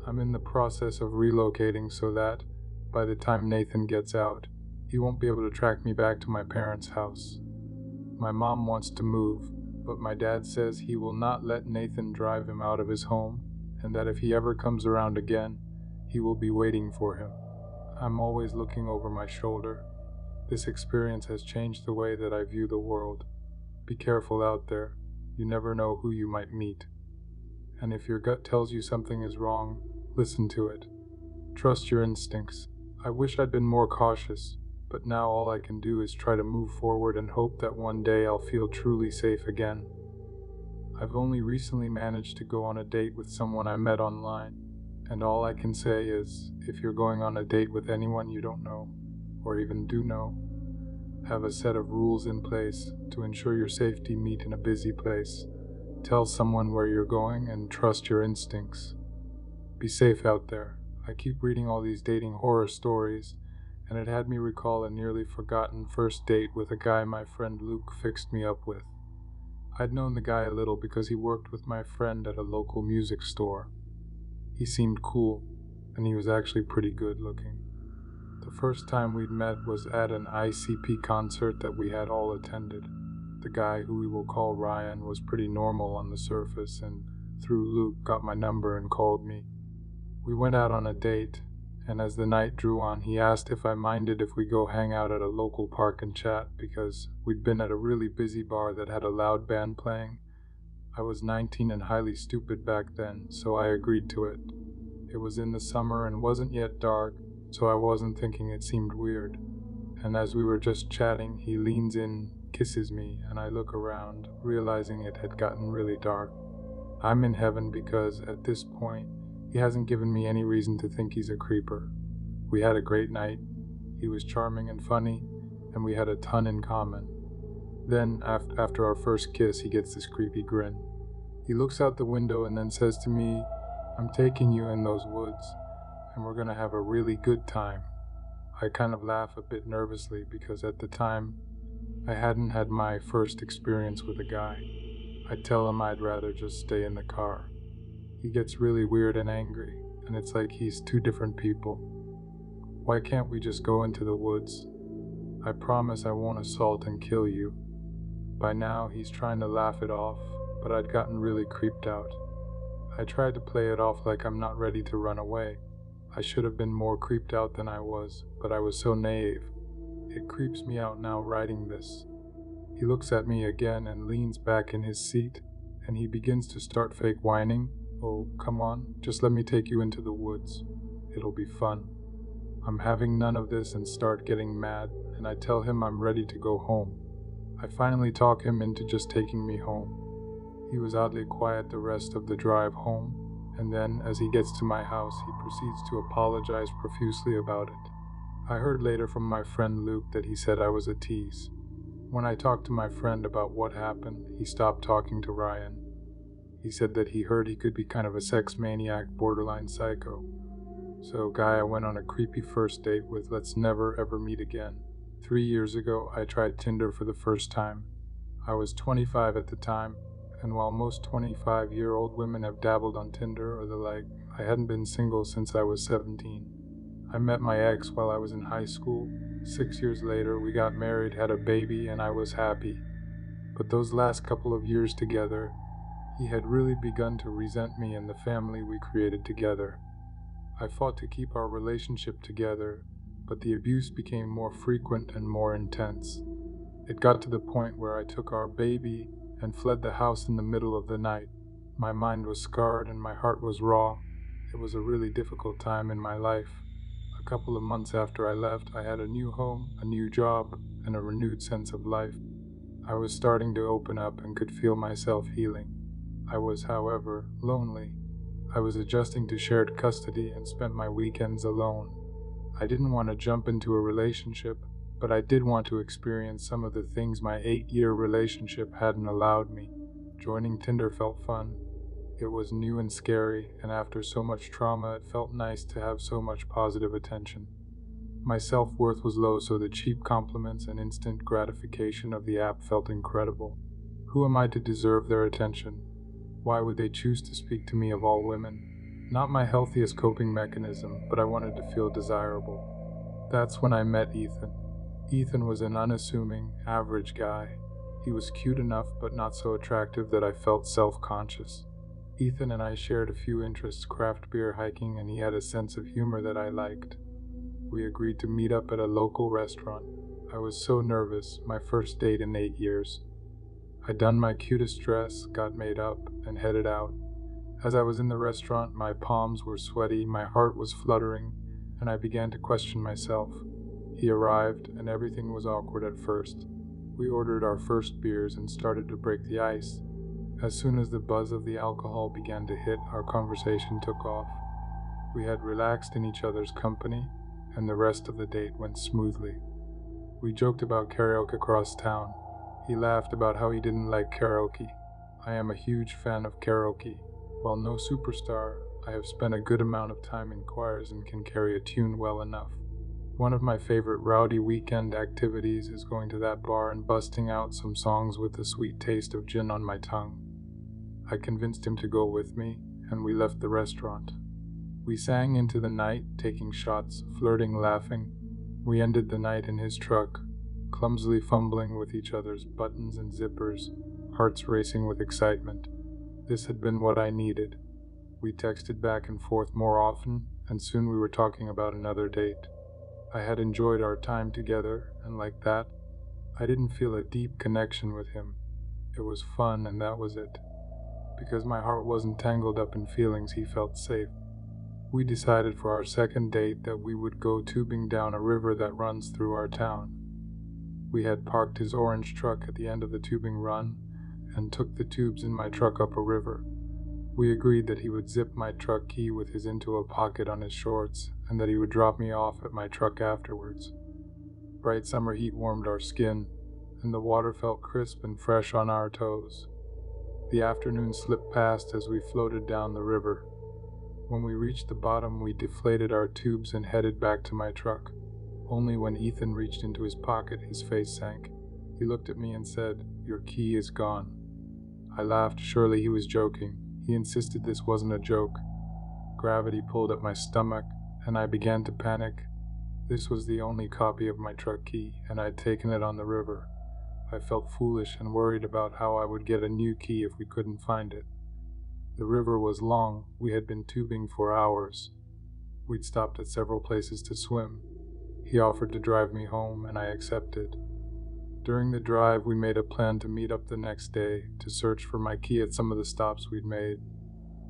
I'm in the process of relocating so that, by the time Nathan gets out, he won't be able to track me back to my parents' house. My mom wants to move, but my dad says he will not let Nathan drive him out of his home, and that if he ever comes around again, he will be waiting for him. I'm always looking over my shoulder. This experience has changed the way that I view the world. Be careful out there. You never know who you might meet. And if your gut tells you something is wrong, listen to it. Trust your instincts. I wish I'd been more cautious, but now all I can do is try to move forward and hope that one day I'll feel truly safe again. I've only recently managed to go on a date with someone I met online, and all I can say is, if you're going on a date with anyone you don't know, or even do know, have a set of rules in place to ensure your safety. Meet in a busy place. Tell someone where you're going and trust your instincts. Be safe out there. I keep reading all these dating horror stories, and it had me recall a nearly forgotten first date with a guy my friend Luke fixed me up with. I'd known the guy a little because he worked with my friend at a local music store. He seemed cool, and he was actually pretty good looking. The first time we'd met was at an ICP concert that we had all attended. The guy, who we will call Ryan, was pretty normal on the surface, and through Luke got my number and called me. We went out on a date, and as the night drew on, he asked if I minded if we go hang out at a local park and chat, because we'd been at a really busy bar that had a loud band playing. I was 19 and highly stupid back then, so I agreed to it. It was in the summer and wasn't yet dark, so I wasn't thinking it seemed weird. And as we were just chatting, he leans in, kisses me, and I look around, realizing it had gotten really dark. I'm in heaven because, at this point, he hasn't given me any reason to think he's a creeper. We had a great night. He was charming and funny, and we had a ton in common. Then, after our first kiss, he gets this creepy grin. He looks out the window and then says to me, "I'm taking you in those woods, and we're gonna have a really good time." I kind of laugh a bit nervously because at the time, I hadn't had my first experience with a guy. I tell him I'd rather just stay in the car. He gets really weird and angry, and it's like he's two different people. Why can't we just go into the woods? I promise I won't assault and kill you. By now, he's trying to laugh it off, but I'd gotten really creeped out. I tried to play it off like I'm not ready to run away. I should have been more creeped out than I was, but I was so naive. It creeps me out now writing this. He looks at me again and leans back in his seat, and he begins to start fake whining. "Oh, come on, just let me take you into the woods. It'll be fun." I'm having none of this and start getting mad, and I tell him I'm ready to go home. I finally talk him into just taking me home. He was oddly quiet the rest of the drive home, and then, as he gets to my house, he proceeds to apologize profusely about it. I heard later from my friend Luke that he said I was a tease. When I talked to my friend about what happened, he stopped talking to Ryan. He said that he heard he could be kind of a sex maniac, borderline psycho. So, guy I went on a creepy first date with, let's never ever meet again. 3 years ago, I tried Tinder for the first time. I was 25 at the time, and while most 25-year-old women have dabbled on Tinder or the like, I hadn't been single since I was 17. I met my ex while I was in high school. 6 years later, we got married, had a baby, and I was happy. But those last couple of years together, he had really begun to resent me and the family we created together. I fought to keep our relationship together, but the abuse became more frequent and more intense. It got to the point where I took our baby and fled the house in the middle of the night. My mind was scarred and my heart was raw. It was a really difficult time in my life. A couple of months after I left, I had a new home, a new job, and a renewed sense of life. I was starting to open up and could feel myself healing. I was, however, lonely. I was adjusting to shared custody and spent my weekends alone. I didn't want to jump into a relationship, but I did want to experience some of the things my 8-year relationship hadn't allowed me. Joining Tinder felt fun. It was new and scary, and after so much trauma, it felt nice to have so much positive attention. My self-worth was low, so the cheap compliments and instant gratification of the app felt incredible. Who am I to deserve their attention? Why would they choose to speak to me of all women? Not my healthiest coping mechanism, but I wanted to feel desirable. That's when I met Ethan. Ethan was an unassuming, average guy. He was cute enough, but not so attractive that I felt self-conscious. Ethan and I shared a few interests: craft beer, hiking, and he had a sense of humor that I liked. We agreed to meet up at a local restaurant. I was so nervous, my first date in 8 years. I'd done my cutest dress, got made up, and headed out. As I was in the restaurant, my palms were sweaty, my heart was fluttering, and I began to question myself. He arrived, and everything was awkward at first. We ordered our first beers and started to break the ice. As soon as the buzz of the alcohol began to hit, our conversation took off. We had relaxed in each other's company, and the rest of the date went smoothly. We joked about karaoke across town. He laughed about how he didn't like karaoke. I am a huge fan of karaoke. While no superstar, I have spent a good amount of time in choirs and can carry a tune well enough. One of my favorite rowdy weekend activities is going to that bar and busting out some songs with the sweet taste of gin on my tongue. I convinced him to go with me, and we left the restaurant. We sang into the night, taking shots, flirting, laughing. We ended the night in his truck, clumsily fumbling with each other's buttons and zippers, hearts racing with excitement. This had been what I needed. We texted back and forth more often, and soon we were talking about another date. I had enjoyed our time together, and like that, I didn't feel a deep connection with him. It was fun, and that was it. Because my heart wasn't tangled up in feelings, he felt safe. We decided for our second date that we would go tubing down a river that runs through our town. We had parked his orange truck at the end of the tubing run and took the tubes in my truck up a river. We agreed that he would zip my truck key with his into a pocket on his shorts and that he would drop me off at my truck afterwards. Bright summer heat warmed our skin, and the water felt crisp and fresh on our toes. The afternoon slipped past as we floated down the river. When we reached the bottom, we deflated our tubes and headed back to my truck. Only when Ethan reached into his pocket, his face sank. He looked at me and said, "Your key is gone." I laughed. Surely he was joking. He insisted this wasn't a joke. Gravity pulled at my stomach, and I began to panic. This was the only copy of my truck key, and I'd taken it on the river. I felt foolish and worried about how I would get a new key if we couldn't find it. The river was long. We had been tubing for hours. We'd stopped at several places to swim. He offered to drive me home, and I accepted. During the drive, we made a plan to meet up the next day to search for my key at some of the stops we'd made.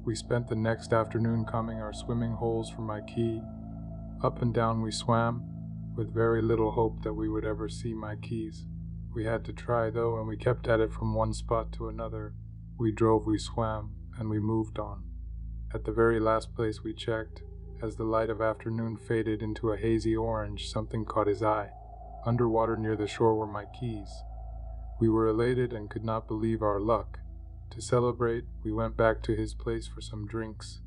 We spent the next afternoon combing our swimming holes for my key. Up and down we swam, with very little hope that we would ever see my keys. We had to try, though, and we kept at it from one spot to another. We drove, we swam, and we moved on. At the very last place we checked, as the light of afternoon faded into a hazy orange, something caught his eye. Underwater near the shore were my keys. We were elated and could not believe our luck. To celebrate, we went back to his place for some drinks.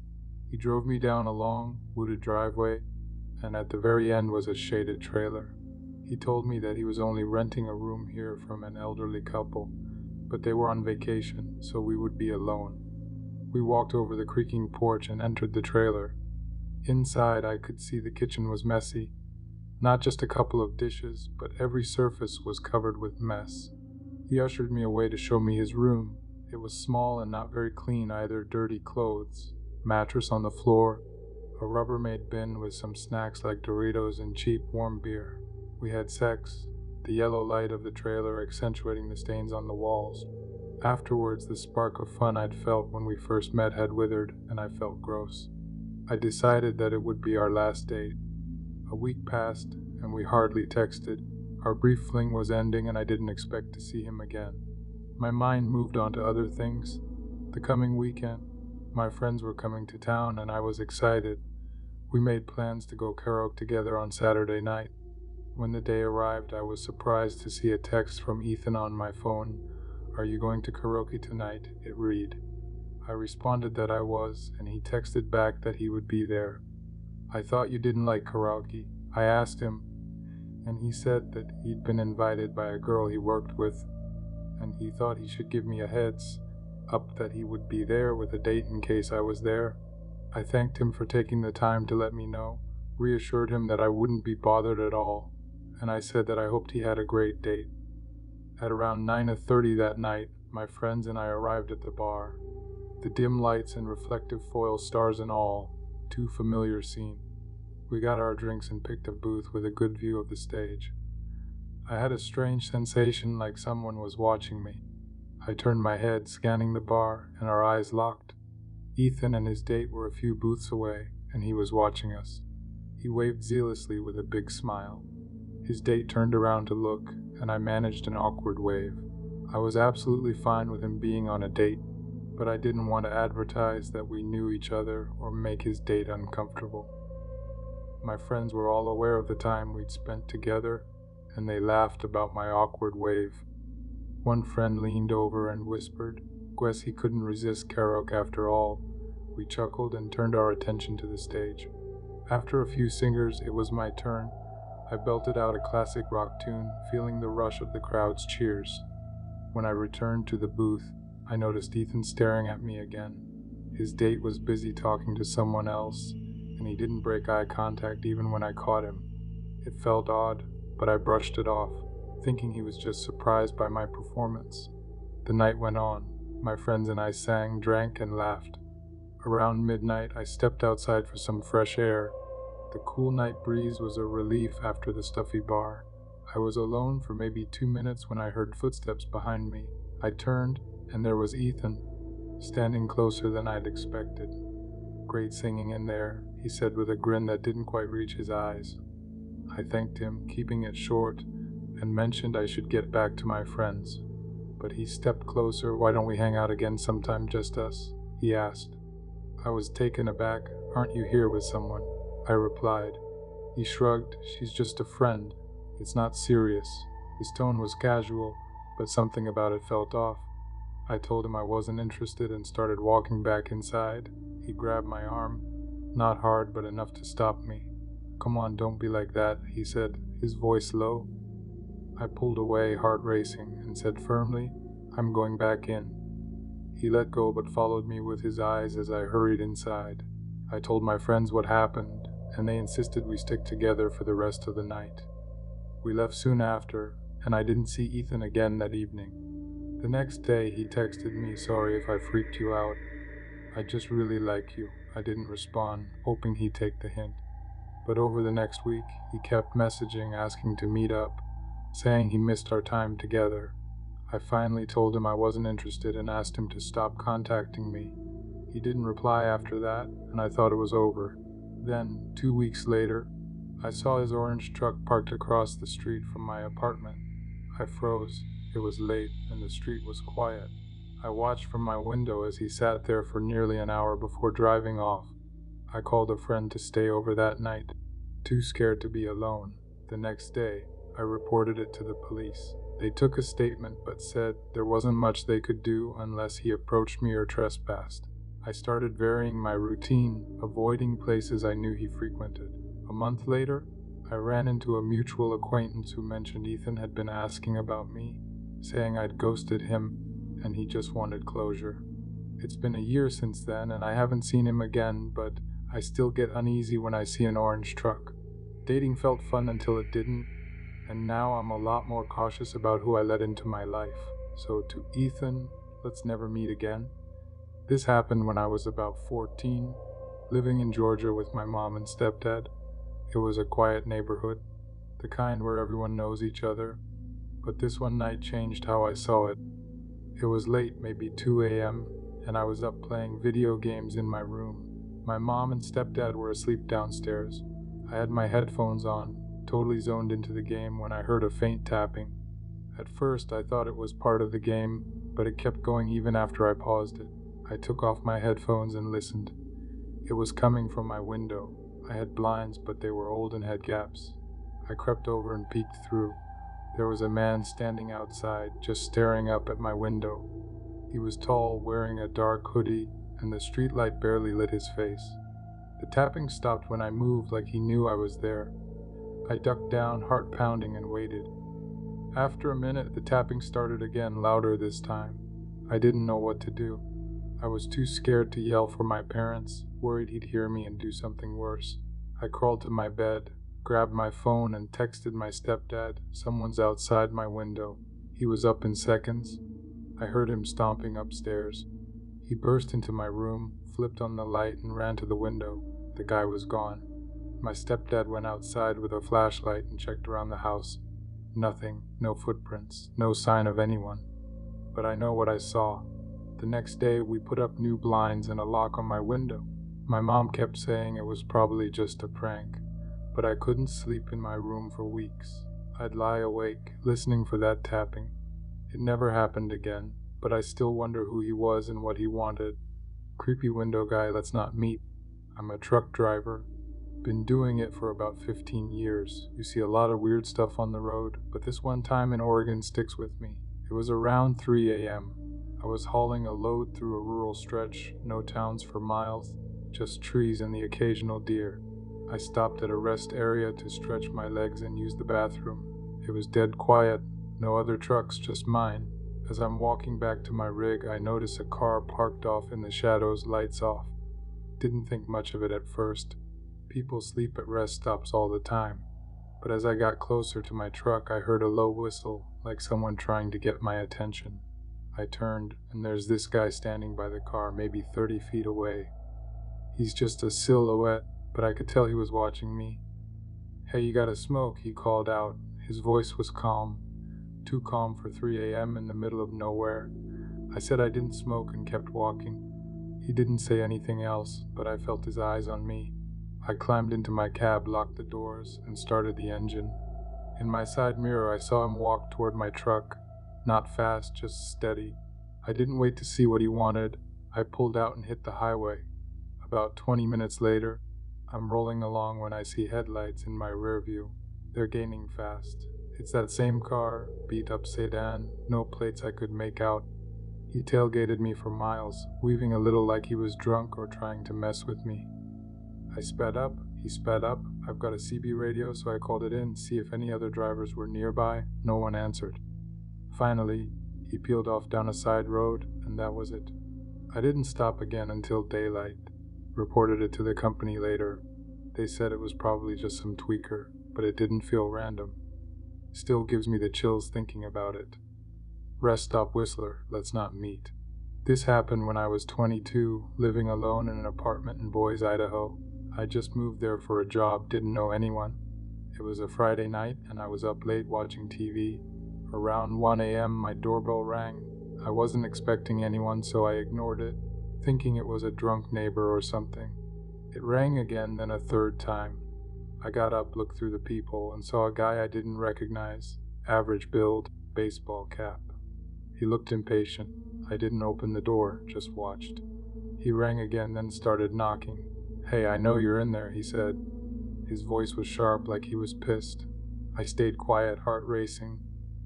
He drove me down a long, wooded driveway, and at the very end was a shaded trailer. He told me that he was only renting a room here from an elderly couple, but they were on vacation, so we would be alone. We walked over the creaking porch and entered the trailer. Inside, I could see the kitchen was messy. Not just a couple of dishes, but every surface was covered with mess. He ushered me away to show me his room. It was small and not very clean either. Dirty clothes, mattress on the floor, a Rubbermaid bin with some snacks like Doritos and cheap warm beer. We had sex, the yellow light of the trailer accentuating the stains on the walls. Afterwards, the spark of fun I'd felt when we first met had withered, and I felt gross. I decided that it would be our last date. A week passed, and we hardly texted. Our brief fling was ending, and I didn't expect to see him again. My mind moved on to other things. The coming weekend, my friends were coming to town, and I was excited. We made plans to go karaoke together on Saturday night. When the day arrived, I was surprised to see a text from Ethan on my phone. "Are you going to karaoke tonight?" it read. I responded that I was, and he texted back that he would be there. "I thought you didn't like karaoke." I asked him, and he said that he'd been invited by a girl he worked with, and he thought he should give me a heads up that he would be there with a date in case I was there. I thanked him for taking the time to let me know, reassured him that I wouldn't be bothered at all, and I said that I hoped he had a great date. At around 9:30 that night, my friends and I arrived at the bar. The dim lights and reflective foil stars and all, too familiar scene. We got our drinks and picked a booth with a good view of the stage. I had a strange sensation like someone was watching me. I turned my head, scanning the bar, and our eyes locked. Ethan and his date were a few booths away, and he was watching us. He waved zealously with a big smile. His date turned around to look, and I managed an awkward wave. I was absolutely fine with him being on a date, but I didn't want to advertise that we knew each other or make his date uncomfortable. My friends were all aware of the time we'd spent together, and they laughed about my awkward wave. One friend leaned over and whispered, "Guess he couldn't resist karaoke after all." We chuckled and turned our attention to the stage. After a few singers, it was my turn. I belted out a classic rock tune, feeling the rush of the crowd's cheers. When I returned to the booth, I noticed Ethan staring at me again. His date was busy talking to someone else, and he didn't break eye contact even when I caught him. It felt odd, but I brushed it off, thinking he was just surprised by my performance. The night went on. My friends and I sang, drank, and laughed. Around midnight, I stepped outside for some fresh air. The cool night breeze was a relief after the stuffy bar. I was alone for maybe 2 minutes when I heard footsteps behind me. I turned, and there was Ethan, standing closer than I'd expected. "Great singing in there," he said with a grin that didn't quite reach his eyes. I thanked him, keeping it short, and mentioned I should get back to my friends. But he stepped closer. "Why don't we hang out again sometime, just us?" he asked. I was taken aback. "Aren't you here with someone?" I replied. He shrugged. "She's just a friend. It's not serious." His tone was casual, but something about it felt off. I told him I wasn't interested and started walking back inside. He grabbed my arm, not hard but enough to stop me. "Come on, don't be like that," he said, his voice low. I pulled away, heart racing, and said firmly, "I'm going back in." He let go but followed me with his eyes as I hurried inside. I told my friends what happened, and they insisted we stick together for the rest of the night. We left soon after, and I didn't see Ethan again that evening. The next day, he texted me, "Sorry if I freaked you out. I just really like you." I didn't respond, hoping he'd take the hint. But over the next week, he kept messaging, asking to meet up, saying he missed our time together. I finally told him I wasn't interested and asked him to stop contacting me. He didn't reply after that, and I thought it was over. Then, 2 weeks later, I saw his orange truck parked across the street from my apartment. I froze. It was late, and the street was quiet. I watched from my window as he sat there for nearly an hour before driving off. I called a friend to stay over that night, too scared to be alone. The next day, I reported it to the police. They took a statement but said there wasn't much they could do unless he approached me or trespassed. I started varying my routine, avoiding places I knew he frequented. A month later, I ran into a mutual acquaintance who mentioned Ethan had been asking about me, saying I'd ghosted him and he just wanted closure. It's been a year since then and I haven't seen him again, but I still get uneasy when I see an orange truck. Dating felt fun until it didn't, and now I'm a lot more cautious about who I let into my life. So to Ethan, let's never meet again. This happened when I was about 14, living in Georgia with my mom and stepdad. It was a quiet neighborhood, the kind where everyone knows each other, but this one night changed how I saw it. It was late, maybe 2 a.m., and I was up playing video games in my room. My mom and stepdad were asleep downstairs. I had my headphones on, totally zoned into the game when I heard a faint tapping. At first, I thought it was part of the game, but it kept going even after I paused it. I took off my headphones and listened. It was coming from my window. I had blinds, but they were old and had gaps. I crept over and peeked through. There was a man standing outside, just staring up at my window. He was tall, wearing a dark hoodie, and the streetlight barely lit his face. The tapping stopped when I moved, like he knew I was there. I ducked down, heart pounding, and waited. After a minute, the tapping started again, louder this time. I didn't know what to do. I was too scared to yell for my parents, worried he'd hear me and do something worse. I crawled to my bed, grabbed my phone, and texted my stepdad, "Someone's outside my window." He was up in seconds. I heard him stomping upstairs. He burst into my room, flipped on the light, and ran to the window. The guy was gone. My stepdad went outside with a flashlight and checked around the house. Nothing, no footprints, no sign of anyone. But I know what I saw. The next day, we put up new blinds and a lock on my window. My mom kept saying it was probably just a prank, but I couldn't sleep in my room for weeks. I'd lie awake, listening for that tapping. It never happened again, but I still wonder who he was and what he wanted. Creepy window guy, let's not meet. I'm a truck driver. Been doing it for about 15 years. You see a lot of weird stuff on the road, but this one time in Oregon sticks with me. It was around 3 a.m. I was hauling a load through a rural stretch, no towns for miles, just trees and the occasional deer. I stopped at a rest area to stretch my legs and use the bathroom. It was dead quiet, no other trucks, just mine. As I'm walking back to my rig, I notice a car parked off in the shadows, lights off. Didn't think much of it at first. People sleep at rest stops all the time. But as I got closer to my truck, I heard a low whistle, like someone trying to get my attention. I turned, and there's this guy standing by the car, maybe 30 feet away. He's just a silhouette, but I could tell he was watching me. "Hey, you gotta smoke," he called out. His voice was calm, too calm for 3 a.m. in the middle of nowhere. I said I didn't smoke and kept walking. He didn't say anything else, but I felt his eyes on me. I climbed into my cab, locked the doors, and started the engine. In my side mirror, I saw him walk toward my truck. Not fast, just steady. I didn't wait to see what he wanted. I pulled out and hit the highway. About 20 minutes later, I'm rolling along when I see headlights in my rear view. They're gaining fast. It's that same car, beat-up sedan, no plates I could make out. He tailgated me for miles, weaving a little like he was drunk or trying to mess with me. I sped up, he sped up. I've got a CB radio, so I called it in, see if any other drivers were nearby. No one answered. Finally, he peeled off down a side road, and that was it. I didn't stop again until daylight. Reported it to the company later. They said it was probably just some tweaker, but it didn't feel random. Still gives me the chills thinking about it. Rest stop whistler, let's not meet. This happened when I was 22, living alone in an apartment in Boise, Idaho. I just moved there for a job, didn't know anyone. It was a Friday night, and I was up late watching TV. Around 1 a.m., my doorbell rang. I wasn't expecting anyone, so I ignored it, thinking it was a drunk neighbor or something. It rang again, then a third time. I got up, looked through the people, and saw a guy I didn't recognize. Average build, baseball cap. He looked impatient. I didn't open the door, just watched. He rang again, then started knocking. "Hey, I know you're in there," he said. His voice was sharp, like he was pissed. I stayed quiet, heart racing.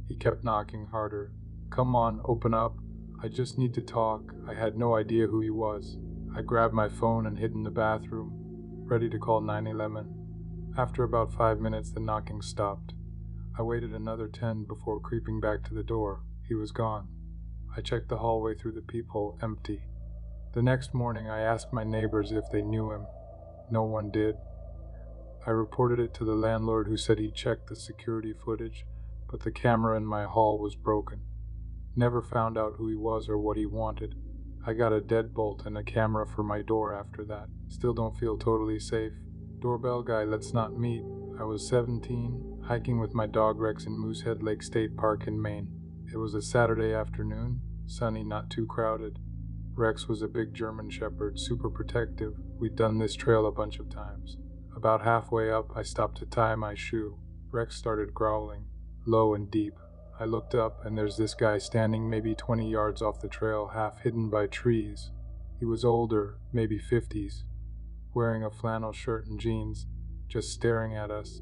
He kept knocking harder. "Come on, open up. I just need to talk." I had no idea who he was. I grabbed my phone and hid in the bathroom, ready to call 911. After about 5 minutes, the knocking stopped. I waited another 10 before creeping back to the door. He was gone. I checked the hallway through the people, empty. The next morning, I asked my neighbors if they knew him. No one did. I reported it to the landlord, who said he'd checked the security footage, but the camera in my hall was broken. Never found out who he was or what he wanted. I got a deadbolt and a camera for my door after that. Still don't feel totally safe. Doorbell guy, let's not meet. I was 17, hiking with my dog Rex in Moosehead Lake State Park in Maine. It was a Saturday afternoon, sunny, not too crowded. Rex was a big German shepherd, super protective. We'd done this trail a bunch of times. About halfway up, I stopped to tie my shoe. Rex started growling, low and deep. I looked up, and there's this guy standing maybe 20 yards off the trail, half hidden by trees. He was older, maybe 50s, wearing a flannel shirt and jeans, just staring at us.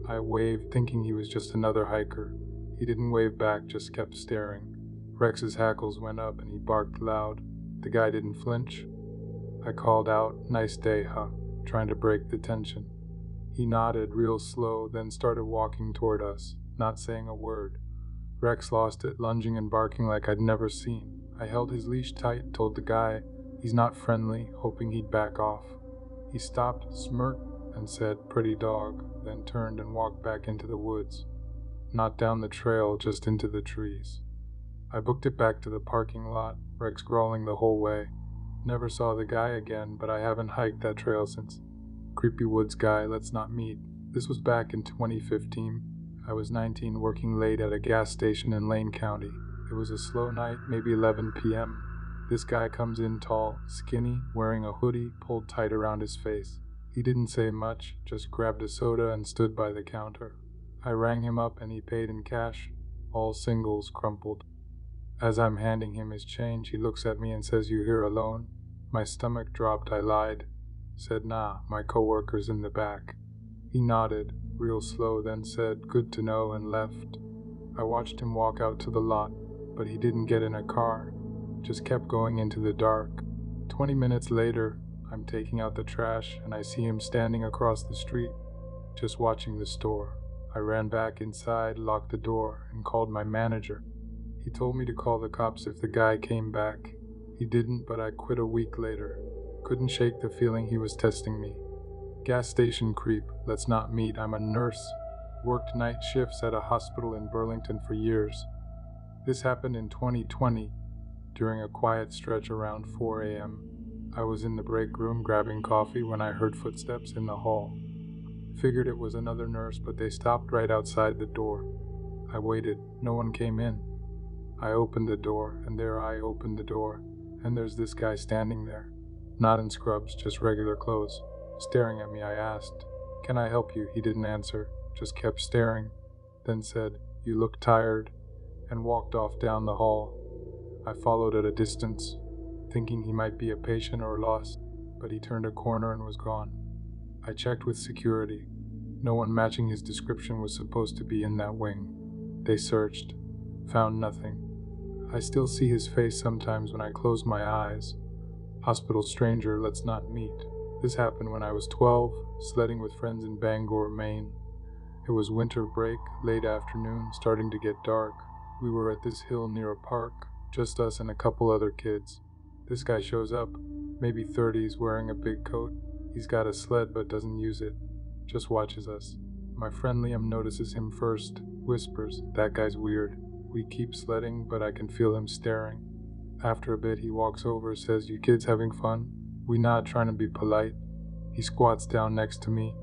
I waved, thinking he was just another hiker. He didn't wave back, just kept staring. Rex's hackles went up, and he barked loud. The guy didn't flinch. I called out, "Nice day, huh?" trying to break the tension. He nodded real slow, then started walking toward us, not saying a word. Rex lost it, lunging and barking like I'd never seen. I held his leash tight, told the guy he's not friendly, hoping he'd back off. He stopped, smirked, and said, "Pretty dog," then turned and walked back into the woods. Not down the trail, just into the trees. I booked it back to the parking lot, Rex growling the whole way. Never saw the guy again, but I haven't hiked that trail since. Creepy woods guy, let's not meet. This was back in 2015. I was 19, working late at a gas station in Lane County. It was a slow night, maybe 11 p.m. This guy comes in tall, skinny, wearing a hoodie pulled tight around his face. He didn't say much, just grabbed a soda and stood by the counter. I rang him up and he paid in cash, all singles crumpled. As I'm handing him his change, he looks at me and says, "You here alone?" My stomach dropped. I lied. Said, "Nah, my coworker's in the back." He nodded, real slow, then said, "Good to know," and left. I watched him walk out to the lot, but he didn't get in a car, just kept going into the dark. 20 minutes later, I'm taking out the trash and I see him standing across the street, just watching the store. I ran back inside, locked the door, and called my manager. He told me to call the cops if the guy came back. He didn't, but I quit a week later. Couldn't shake the feeling he was testing me. Gas station creep, let's not meet. I'm a nurse. Worked night shifts at a hospital in Burlington for years. This happened in 2020, during a quiet stretch around 4 a.m. I was in the break room grabbing coffee when I heard footsteps in the hall. Figured it was another nurse, but they stopped right outside the door. I waited. No one came in. I opened the door, and I opened the door, and there's this guy standing there. Not in scrubs, just regular clothes. Staring at me, I asked, "Can I help you?" He didn't answer, just kept staring, then said, "You look tired," and walked off down the hall. I followed at a distance, thinking he might be a patient or lost, but he turned a corner and was gone. I checked with security. No one matching his description was supposed to be in that wing. They searched, found nothing. I still see his face sometimes when I close my eyes. Hospital stranger, let's not meet. This happened when I was 12, sledding with friends in Bangor, Maine. It was winter break, late afternoon, starting to get dark. We were at this hill near a park, just us and a couple other kids. This guy shows up, maybe 30s, wearing a big coat. He's got a sled but doesn't use it, just watches us. My friend Liam notices him first, whispers, "That guy's weird." We keep sledding, but I can feel him staring. After a bit, he walks over, says, "You kids having fun?" We nod, trying to be polite. He squats down next to me,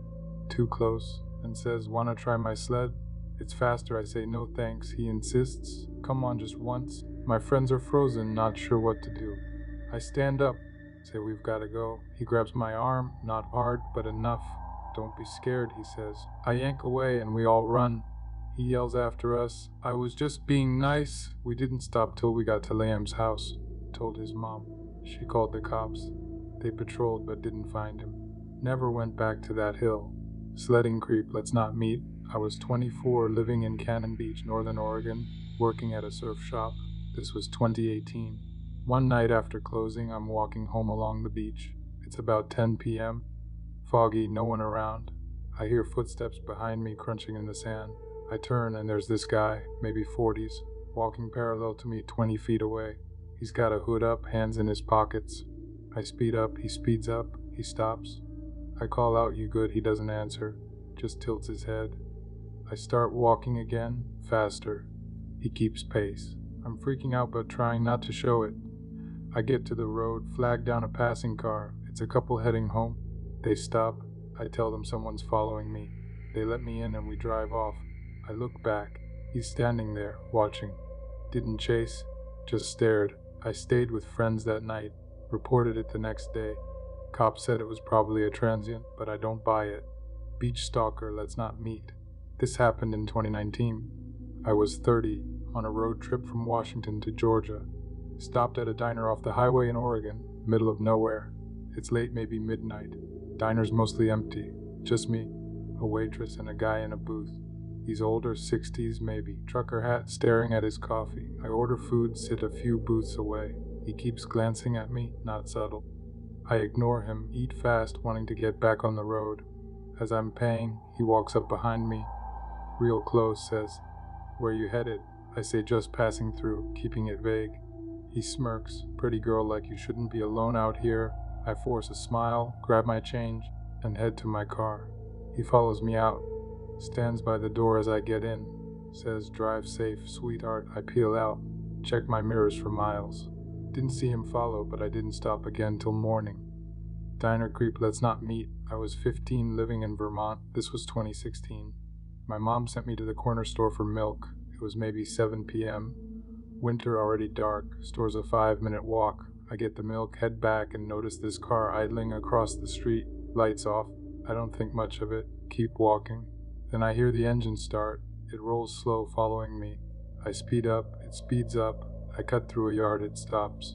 too close, and says, "Wanna try my sled? It's faster." I say, "No thanks." He insists, "Come on, just once." My friends are frozen, not sure what to do. I stand up, say, "We've gotta go." He grabs my arm, not hard, but enough. "Don't be scared," he says. I yank away and we all run. He yells after us, "I was just being nice." We didn't stop till we got to Liam's house, told his mom. She called the cops. They patrolled but didn't find him. Never went back to that hill. Sledding creep, let's not meet. I was 24, living in Cannon Beach, Northern Oregon, working at a surf shop. This was 2018. One night after closing, I'm walking home along the beach. It's about 10 p.m. Foggy, no one around. I hear footsteps behind me crunching in the sand. I turn and there's this guy, maybe 40s, walking parallel to me 20 feet away. He's got a hood up, hands in his pockets. I speed up, he speeds up, he stops. I call out, "You good?" He doesn't answer, just tilts his head. I start walking again, faster. He keeps pace. I'm freaking out but trying not to show it. I get to the road, flag down a passing car. It's a couple heading home. They stop. I tell them someone's following me. They let me in and we drive off. I look back. He's standing there, watching. Didn't chase, just stared. I stayed with friends that night, reported it the next day. Cops said it was probably a transient, but I don't buy it. Beach stalker, let's not meet. This happened in 2019. I was 30, on a road trip from Washington to Georgia. Stopped at a diner off the highway in Oregon, middle of nowhere. It's late, maybe midnight. Diner's mostly empty. Just me, a waitress, and a guy in a booth. He's older, 60s maybe, trucker hat, staring at his coffee. I order food, sit a few booths away. He keeps glancing at me, not subtle. I ignore him, eat fast, wanting to get back on the road. As I'm paying, he walks up behind me, real close, says, "Where you headed?" I say, "Just passing through," keeping it vague. He smirks, "Pretty girl like you shouldn't be alone out here." I force a smile, grab my change, and head to my car. He follows me out, stands by the door as I get in, says, "Drive safe, sweetheart." I peel out, check my mirrors for miles. Didn't see him follow, but I didn't stop again till morning. Diner creep, let's not meet. I was 15, living in Vermont. This was 2016. My mom sent me to the corner store for milk. It was maybe 7 p.m. Winter already dark. Store's a 5-minute walk. I get the milk, head back, and notice this car idling across the street. Lights off. I don't think much of it. Keep walking. Then I hear the engine start. It rolls slow, following me. I speed up. It speeds up. I cut through a yard. It stops.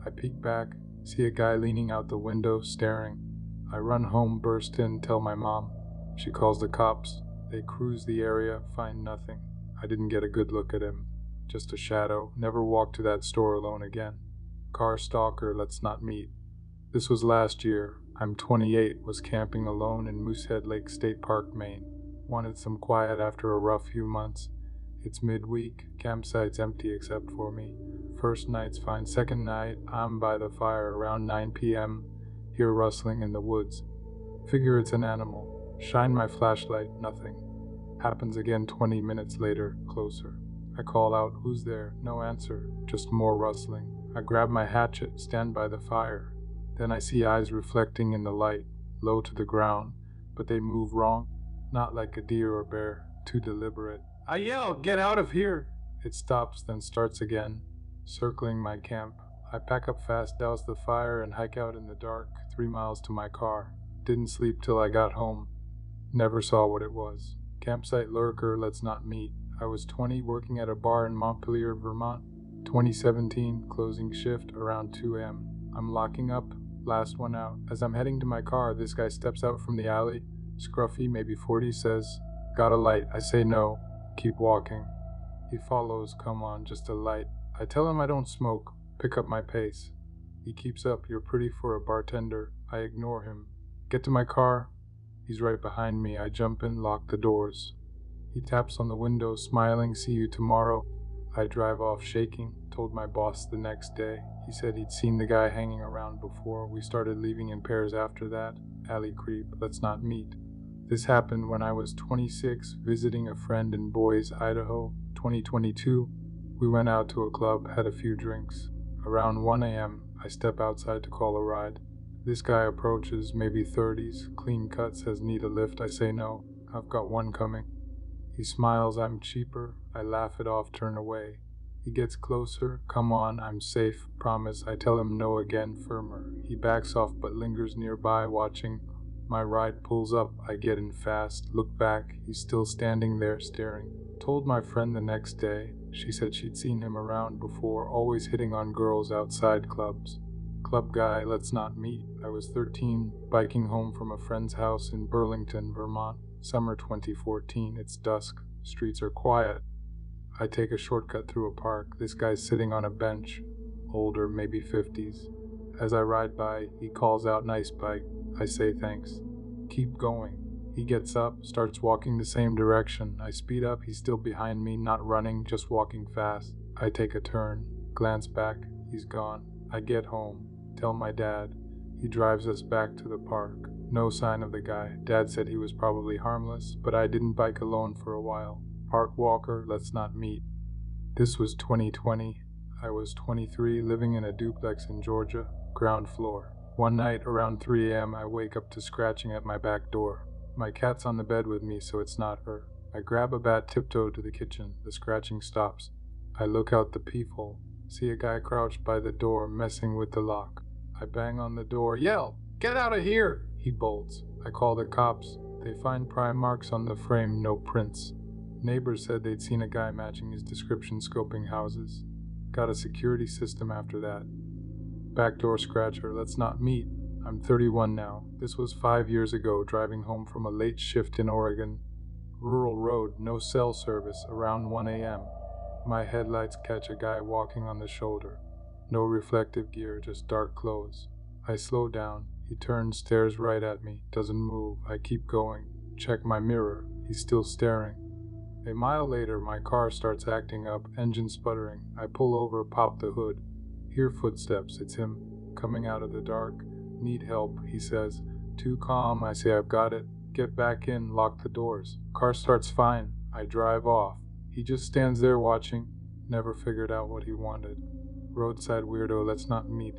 I peek back. See a guy leaning out the window, staring. I run home, burst in, tell my mom. She calls the cops. They cruise the area, find nothing. I didn't get a good look at him. Just a shadow. Never walk to that store alone again. Car stalker, let's not meet. This was last year. I'm 28, was camping alone in Moosehead Lake State Park, Maine. Wanted some quiet after a rough few months. It's midweek. Campsite's empty except for me. First night's fine. Second night, I'm by the fire around 9 p.m. Hear rustling in the woods. Figure it's an animal. Shine my flashlight. Nothing. Happens again 20 minutes later. Closer. I call out, who's there? No answer. Just more rustling. I grab my hatchet, stand by the fire. Then I see eyes reflecting in the light, low to the ground, but they move wrong. Not like a deer or bear. Too deliberate. I yell, get out of here! It stops, then starts again, circling my camp. I pack up fast, douse the fire, and hike out in the dark, 3 miles to my car. Didn't sleep till I got home. Never saw what it was. Campsite lurker, let's not meet. I was 20, working at a bar in Montpelier, Vermont. 2017, closing shift, around 2 a.m. I'm locking up, last one out. As I'm heading to my car, this guy steps out from the alley. Scruffy, maybe 40, says, got a light. I say no. Keep walking. He follows, come on, just a light. I tell him I don't smoke, pick up my pace. He keeps up, you're pretty for a bartender. I ignore him. Get to my car. He's right behind me. I jump in, lock the doors. He taps on the window, smiling, see you tomorrow. I drive off shaking, told my boss the next day. He said he'd seen the guy hanging around before. We started leaving in pairs after that. Alley creep, let's not meet. This happened when I was 26, visiting a friend in Boise, Idaho. 2022, we went out to a club, had a few drinks. Around 1 a.m., I step outside to call a ride. This guy approaches, maybe 30s, clean cut, says need a lift. I say no, I've got one coming. He smiles, I'm cheaper. I laugh it off, turn away. He gets closer, come on, I'm safe, promise. I tell him no again, firmer. He backs off but lingers nearby, watching. My ride pulls up, I get in fast, look back, he's still standing there staring. Told my friend the next day, she said she'd seen him around before, always hitting on girls outside clubs. Club guy, let's not meet. I was 13, biking home from a friend's house in Burlington, Vermont. Summer 2014, it's dusk, streets are quiet. I take a shortcut through a park. This guy's sitting on a bench, older, maybe 50s. As I ride by, he calls out, nice bike. I say thanks. Keep going. He gets up, starts walking the same direction. I speed up, he's still behind me, not running, just walking fast. I take a turn, glance back, he's gone. I get home, tell my dad. He drives us back to the park. No sign of the guy. Dad said he was probably harmless, but I didn't bike alone for a while. Park walker, let's not meet. This was 2020. I was 23, living in a duplex in Georgia, ground floor. One night around 3 a.m. I wake up to scratching at my back door. My cat's on the bed with me, so it's not her. I grab a bat, tiptoe to the kitchen. The scratching stops. I look out the peephole, see a guy crouched by the door, messing with the lock. I bang on the door, yell, get out of here! He bolts. I call the cops. They find pry marks on the frame, no prints. Neighbors said they'd seen a guy matching his description scoping houses. Got a security system after that. Backdoor scratcher, let's not meet. I'm 31 now. This was 5 years ago, driving home from a late shift in Oregon. Rural road, no cell service, around 1 a.m. My headlights catch a guy walking on the shoulder. No reflective gear, just dark clothes. I slow down. He turns, stares right at me, doesn't move. I keep going. Check my mirror. He's still staring. A mile later, my car starts acting up, engine sputtering. I pull over, pop the hood. Hear footsteps. It's him, coming out of the dark. Need help, he says. Too calm. I say I've got it. Get back in, lock the doors. Car starts fine. I drive off. He just stands there watching. Never figured out what he wanted. Roadside weirdo, let's not meet.